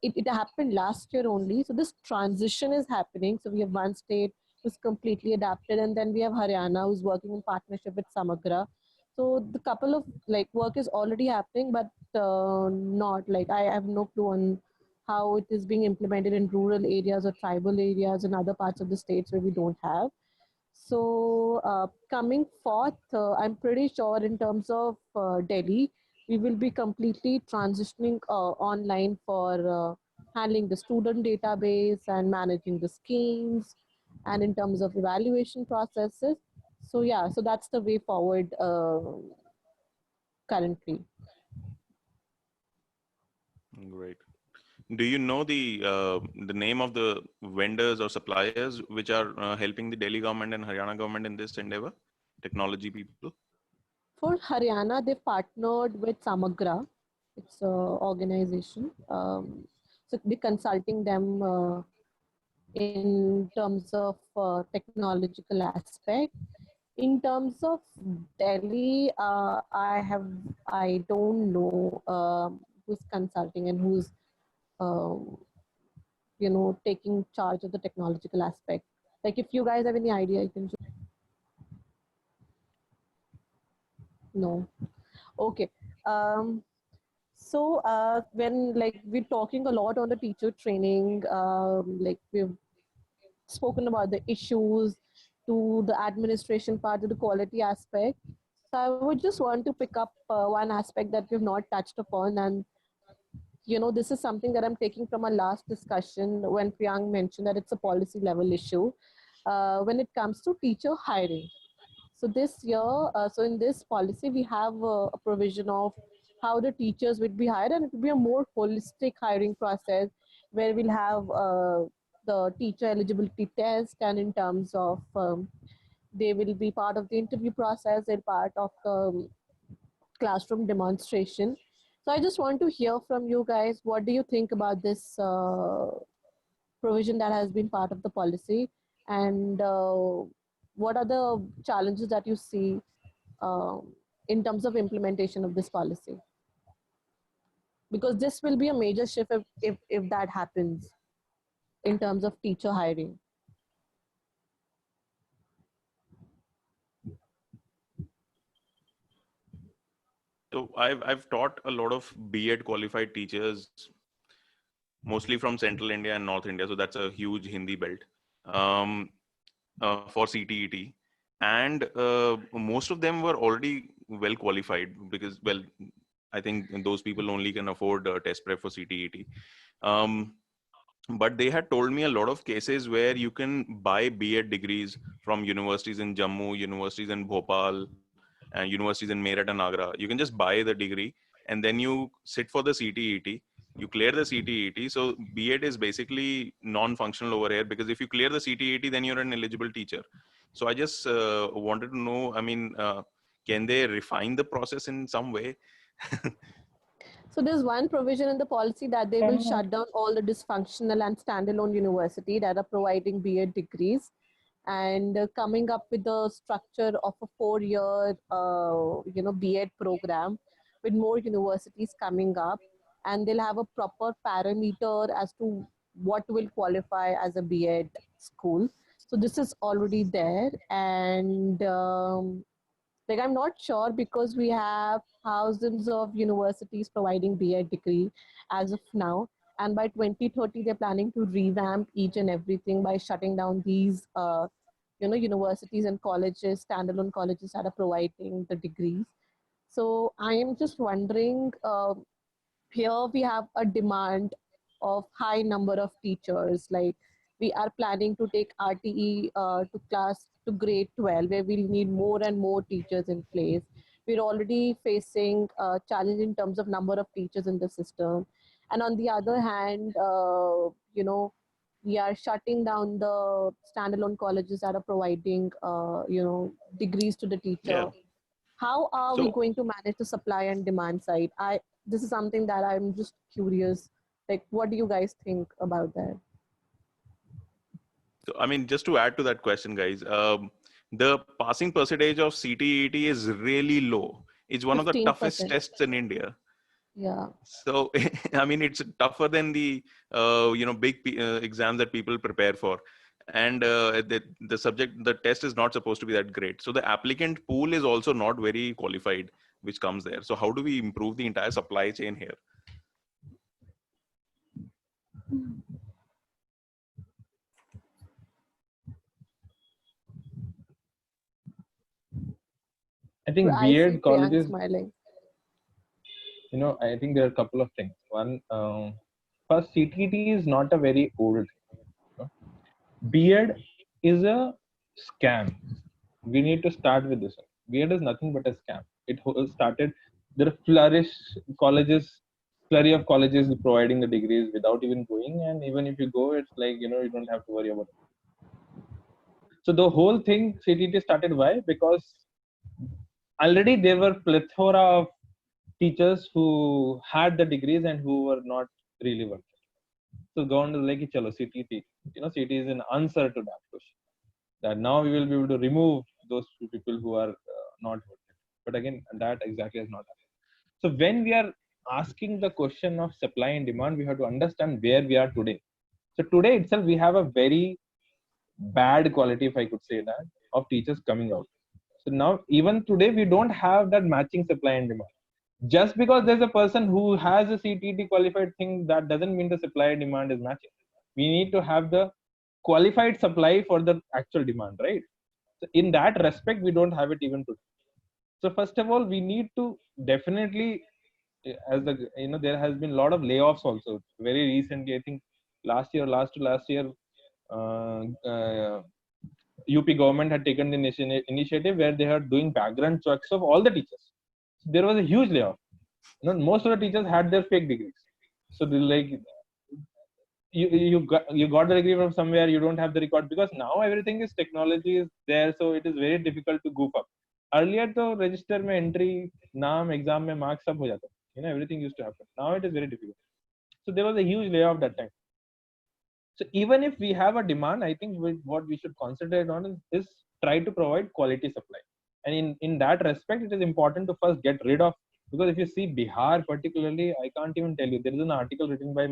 it happened last year only. So this transition is happening. So we have one state who's completely adapted, and then we have Haryana who's working in partnership with Samagra. So the couple of work is already happening, but not I have no clue on how it is being implemented in rural areas or tribal areas and other parts of the states where we don't have. So coming forth, I'm pretty sure in terms of Delhi, we will be completely transitioning online for handling the student database and managing the schemes, and in terms of evaluation processes. So yeah, so that's the way forward currently. Great. Do you know the name of the vendors or suppliers which are helping the Delhi government and Haryana government in this endeavor? Technology people? For Haryana, they partnered with Samagra. It's an organization. So they're consulting them in terms of technological aspect. In terms of Delhi, I don't know who's consulting and who's um, taking charge of the technological aspect. Like, if you guys have any idea, you can just... No. Okay. So when like we're talking a lot on the teacher training, like we've spoken about the issues to the administration part, to the quality aspect. So I would just want to pick up one aspect that we've not touched upon, and this is something that I'm taking from our last discussion when Priyank mentioned that it's a policy level issue when it comes to teacher hiring. So this year, so in this policy, we have a provision of how the teachers would be hired, and it will be a more holistic hiring process where we'll have the teacher eligibility test, and in terms of they will be part of the interview process and part of the classroom demonstration. So I just want to hear from you guys. What do you think about this provision that has been part of the policy, and what are the challenges that you see in terms of implementation of this policy? Because this will be a major shift if that happens in terms of teacher hiring. So I've taught a lot of B.Ed qualified teachers, mostly from Central India and North India. So that's a huge Hindi belt for CTET, and most of them were already well qualified because, well, I think those people only can afford test prep for CTET. But they had told me a lot of cases where you can buy B.Ed degrees from universities in Jammu, universities in Bhopal, and universities in Meerut and Agra. You can just buy the degree and then you sit for the CTET. You clear the CTET. So B.Ed is basically non-functional over here, because if you clear the CTET, then you're an eligible teacher. So I just wanted to know, I mean, can they refine the process in some way? So there's one provision in the policy that they will shut down all the dysfunctional and standalone university that are providing B.Ed degrees, and coming up with the structure of a 4-year, B.Ed program with more universities coming up, and they'll have a proper parameter as to what will qualify as a B.Ed school. So this is already there, and like, I'm not sure because we have thousands of universities providing B.Ed degree as of now. And by 2030, they're planning to revamp each and everything by shutting down these, universities and colleges, standalone colleges that are providing the degrees. So I am just wondering, here we have a demand of high number of teachers. Like, we are planning to take RTE to grade 12, where we'll need more and more teachers in place. We're already facing a challenge in terms of number of teachers in the system. And on the other hand, we are shutting down the standalone colleges that are providing, degrees to the teacher. Yeah. How are we So, going to manage the supply and demand side? This is something that I'm just curious. Like, what do you guys think about that? I mean, just to add to that question, guys, the passing percentage of CTET is really low. It's one of the toughest 15%. tests in India. Yeah. So, I mean, it's tougher than the big exams that people prepare for, and the test is not supposed to be that great. So the applicant pool is also not very qualified, which comes there. So how do we improve the entire supply chain here? I think I see B.Ed Priyank colleges, smiling. I think there are a couple of things. One, first, CTT is not a very old. B.Ed is a scam. We need to start with this. B.Ed is nothing but a scam. It started, there are flurry of colleges providing the degrees without even going, and even if you go, it's like, you don't have to worry about it. So the whole thing, CTT started why? Because already there were plethora of teachers who had the degrees and who were not really working. So government is like, chalo CTT, CT is an answer to that question. That now we will be able to remove those people who are not worth it. But again, that exactly has not happened. So when we are asking the question of supply and demand, we have to understand where we are today. So today itself, we have a very bad quality, if I could say that, of teachers coming out. So now, even today, we don't have that matching supply and demand. Just because there's a person who has a CTT qualified thing, that doesn't mean the supply and demand is matching. We need to have the qualified supply for the actual demand, right? So in that respect, we don't have it even today. So first of all, we need to definitely, as the there has been a lot of layoffs also very recently. I think last year, uh, uh, UP government had taken the initiative where they are doing background checks of all the teachers. So there was a huge layoff. Most of the teachers had their fake degrees. So like you got the degree from somewhere, you don't have the record, because now everything is technology is there, so it is very difficult to goof up. Earlier तो register में entry, नाम, exam में marks सब हो जाता, everything used to happen. Now it is very difficult. So there was a huge layoff that time. So even if we have a demand, I think what we should concentrate on is try to provide quality supply. And in that respect, it is important to first get rid of, because if you see Bihar particularly, I can't even tell you. There is an article written by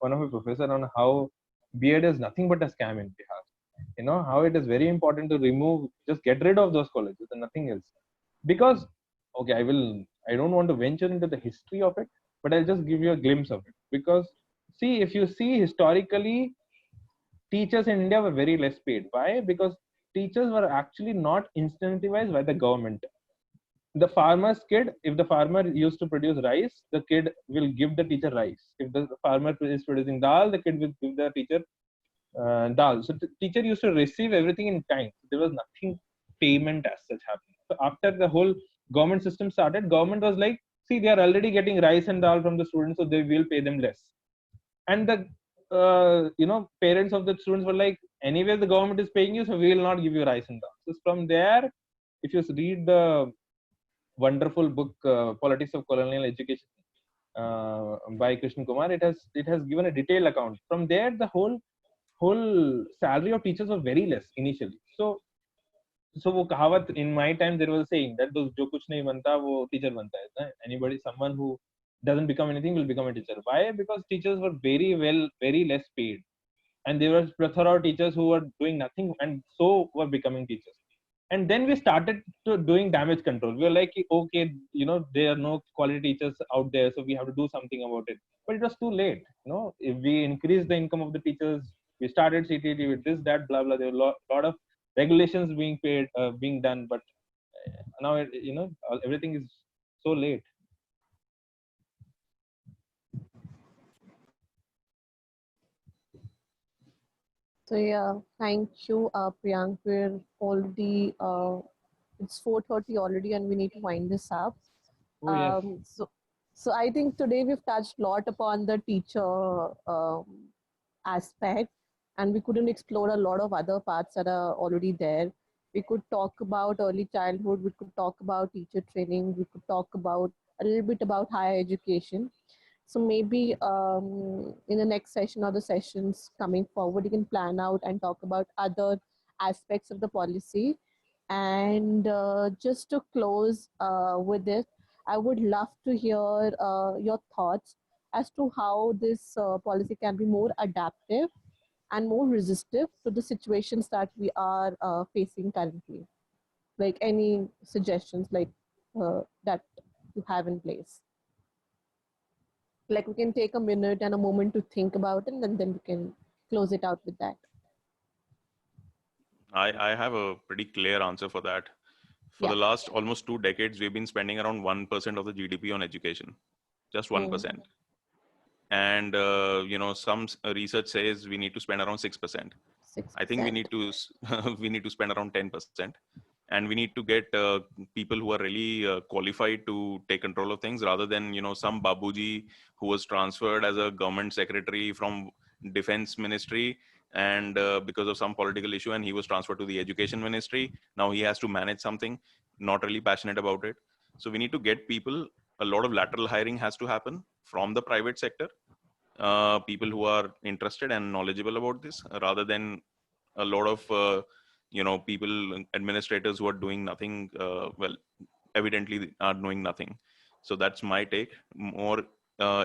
one of my professor on how B.Ed is nothing but a scam in Bihar. How it is very important to just get rid of those colleges and nothing else. Because, okay, I don't want to venture into the history of it, but I'll just give you a glimpse of it. Because see, if you see historically, teachers in India were very less paid. Why? Because teachers were actually not incentivized by the government. The farmer's kid, if the farmer used to produce rice, the kid will give the teacher rice. If the farmer is producing dal, the kid will give the teacher dal. So the teacher used to receive everything in time. There was nothing payment as such happening. So after the whole government system started, government was like, see, they are already getting rice and dal from the students, so they will pay them less. And the parents of the students were like, anyway, the government is paying you, so we will not give you rice and dal. So from there, if you read the wonderful book Politics of Colonial Education by Krishna Kumar, it has given a detailed account. From there, the whole salary of teachers was very less initially. So वो कहावत, in my time there was a saying that जो कुछ नहीं बनता वो teacher बनता है. Someone who doesn't become anything will become a teacher. Why? Because teachers were very less paid, and there was plethora of teachers who were doing nothing and so were becoming teachers. And then we started to doing damage control. We were like, okay, there are no quality teachers out there, so we have to do something about it. But it was too late. If we increased the income of the teachers, we started CTT with this, that, blah blah. There were a lot of regulations being done, but now everything is so late. So yeah, thank you, Priyank. We're already it's 4:30 already, and we need to wind this up. Oh, yes. So I think today we've touched a lot upon the teacher aspect, and we couldn't explore a lot of other parts that are already there. We could talk about early childhood. We could talk about teacher training. We could talk about a little bit about higher education. So maybe in the next session or the sessions coming forward, you can plan out and talk about other aspects of the policy. And just to close with this, I would love to hear your thoughts as to how this policy can be more adaptive and more resistive to the situations that we are facing currently. Like any suggestions like that you have in place. Like we can take a minute and a moment to think about it, and then we can close it out with that. I have a pretty clear answer for that. For the last almost 2 decades, we've been spending around 1% of the GDP on education, just 1%. And some research says we need to spend around 6%. I think we need to spend around 10%, and we need to get people who are really qualified to take control of things, rather than some babuji who was transferred as a government secretary from defense ministry, and because of some political issue, and he was transferred to the education ministry. Now he has to manage something, not really passionate about it. So we need to get people. A lot of lateral hiring has to happen from the private sector, people who are interested and knowledgeable about this, rather than a lot of people, administrators who are doing nothing. Evidently are doing nothing. So that's my take. More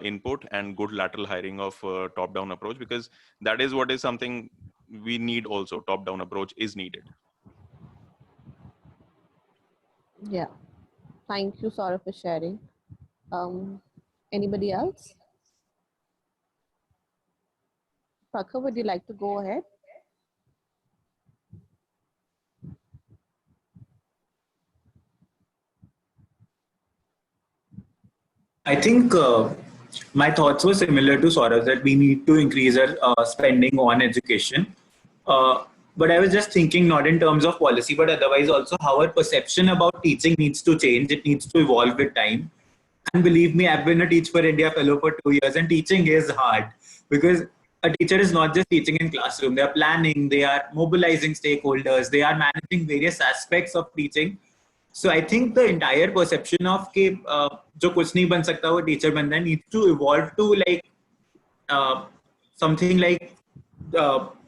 input and good lateral hiring of top-down approach, because that is what is something we need also. Top-down approach is needed. Yeah. Thank you, Saurabh, for sharing. Anybody else? Prakhar, would you like to go ahead? I think my thoughts were similar to Saurabh, that we need to increase our spending on education. But I was just thinking not in terms of policy, but otherwise also how our perception about teaching needs to change. It needs to evolve with time. And believe me, I've been a Teach for India fellow for 2 years, and teaching is hard because a teacher is not just teaching in classroom. They are planning, they are mobilizing stakeholders, they are managing various aspects of teaching. So I think the entire perception of कि जो कुछ नहीं बन सकता वो teacher बनना है needs to evolve to like something like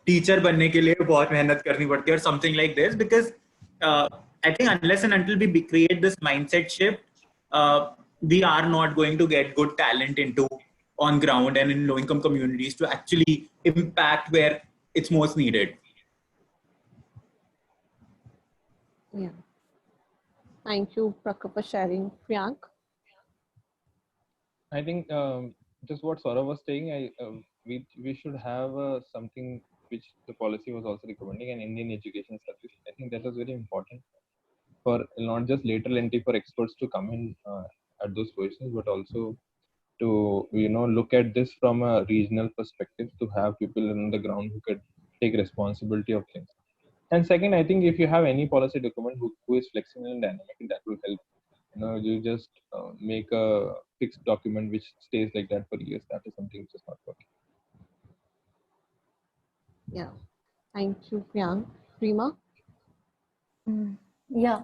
teacher बनने के लिए बहुत मेहनत करनी पड़ती है, or something like this, because I think unless and until we create this mindset shift, we are not going to get good talent into on ground and in low-income communities to actually impact where it's most needed. Yeah. Thank you, Prakhar, for sharing. Priyank? I think just what Saurabh was saying, we should have something which the policy was also recommending, an Indian education service. I think that was very important for not just lateral entry for experts to come in at those positions, but also to look at this from a regional perspective, to have people on the ground who could take responsibility of things. And second, I think if you have any policy document who is flexible and dynamic, that will help. You just make a fixed document which stays like that for years. That is something which is not working. Yeah. Thank you, Priyank. Prima? Yeah.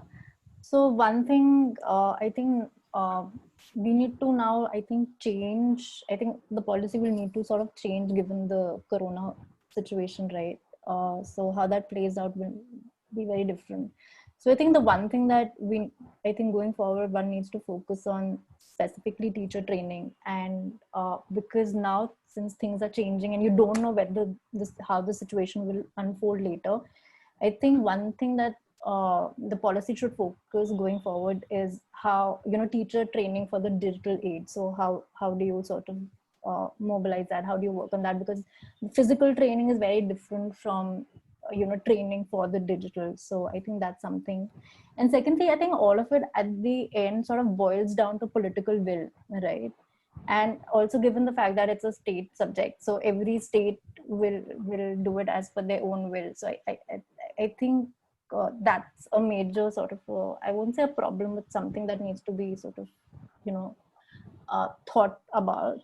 So one thing I think we need to now, I think, change. I think the policy will need to sort of change given the corona situation, right? So how that plays out will be very different. So I think the one thing that I think going forward, one needs to focus on specifically teacher training, and because now since things are changing and you don't know whether how the situation will unfold later, I think one thing that the policy should focus going forward is how, teacher training for the digital age. So how do you sort of mobilize that? How do you work on that? Because physical training is very different from training for the digital. So I think that's something. And secondly, I think all of it at the end sort of boils down to political will, right? And also given the fact that it's a state subject, so every state will do it as per their own will. So I think that's a major sort of I won't say a problem, but something that needs to be sort of thought about.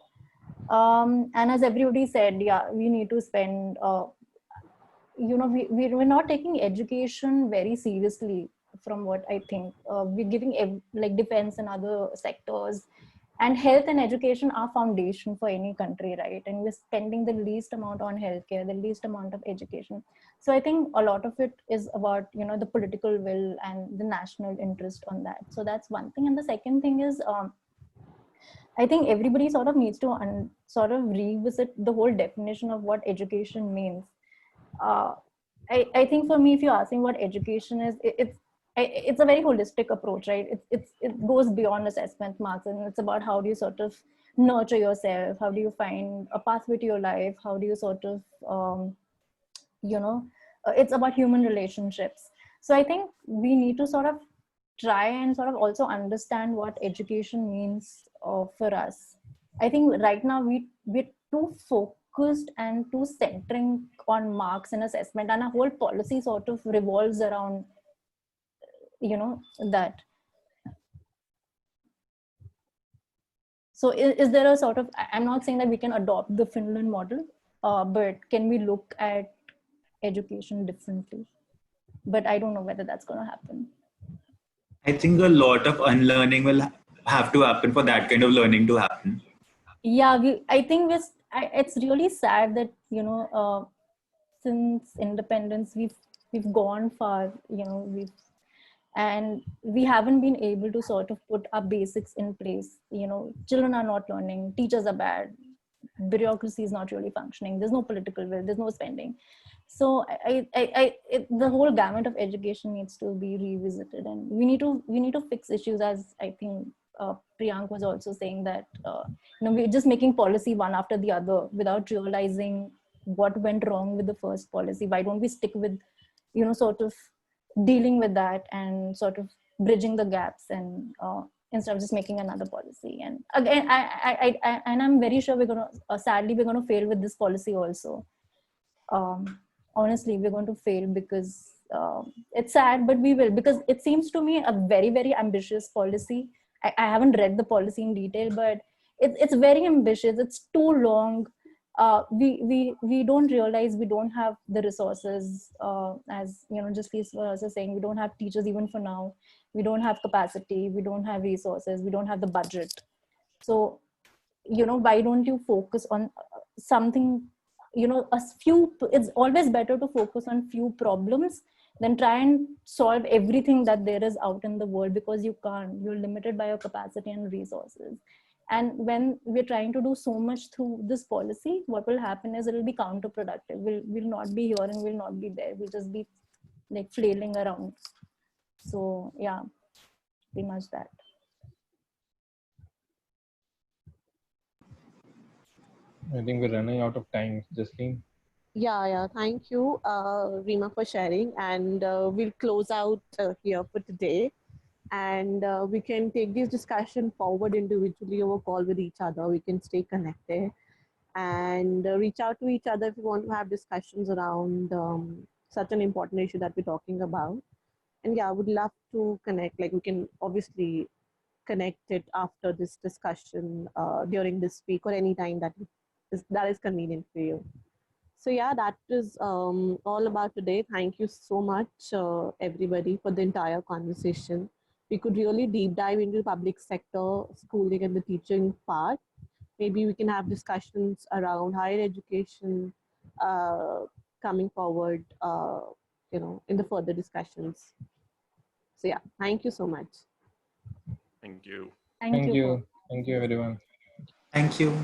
And as everybody said, yeah, we need to spend we're not taking education very seriously from what I think. We're giving like defense and other sectors, and health and education are foundation for any country, right? And we're spending the least amount on healthcare, the least amount of education. So I think a lot of it is about, the political will and the national interest on that. So that's one thing. And the second thing is, I think everybody sort of needs to sort of revisit the whole definition of what education means. I think for me, if you're asking what education is, it's a very holistic approach, right? It goes beyond assessment marks, and it's about how do you sort of nurture yourself, how do you find a pathway to your life, how do you sort of it's about human relationships. So I think we need to sort of try and sort of also understand what education means for us. I think right now we're too focused and too centering on marks and assessment, and our whole policy sort of revolves around that. So is there a sort of, I'm not saying that we can adopt the Finland model, but can we look at education differently? But I don't know whether that's going to happen. I think a lot of unlearning will have to happen for that kind of learning to happen. Yeah, I think it's really sad that, you know, since independence, we've gone far, you know, and we haven't been able to sort of put our basics in place. You know, children are not learning, teachers are bad, bureaucracy is not really functioning, there's no political will, there's no spending. So the whole gamut of education needs to be revisited, and we need to fix issues, as I think Priyank was also saying, that you know, we're just making policy one after the other without realizing what went wrong with the first policy. Why don't we stick with, you know, sort of dealing with that and sort of bridging the gaps, and instead of just making another policy. And again, and I'm very sure we're gonna sadly we're gonna fail with this policy also. Honestly, we're going to fail, because it's sad, but we will, because it seems to me a very, very ambitious policy. I haven't read the policy in detail, but it's very ambitious. It's too long. We don't realize we don't have the resources, as you know, just was saying, we don't have teachers even for now. We don't have capacity, we don't have resources, we don't have the budget. So, you know, why don't you focus on something, you know, it's always better to focus on few problems than try and solve everything that there is out in the world, because you can't, you're limited by your capacity and resources. And when we're trying to do so much through this policy, what will happen is it'll be counterproductive. We'll not be here and we'll not be there. We'll just be like flailing around. So yeah, pretty much that. I think we're running out of time, Justine. Yeah. Thank you, Rima, for sharing. And we'll close out here for today. And we can take this discussion forward individually over call with each other. We can stay connected and reach out to each other if you want to have discussions around such an important issue that we're talking about. And yeah, I would love to connect. Like, we can obviously connect it after this discussion during this week or any time that is convenient for you. So yeah, that is all about today. Thank you so much, everybody, for the entire conversation. We could really deep dive into public sector schooling and the teaching part. Maybe we can have discussions around higher education coming forward, you know, in the further discussions. So yeah, thank you so much. Thank you. Thank you. Thank you, everyone. Thank you.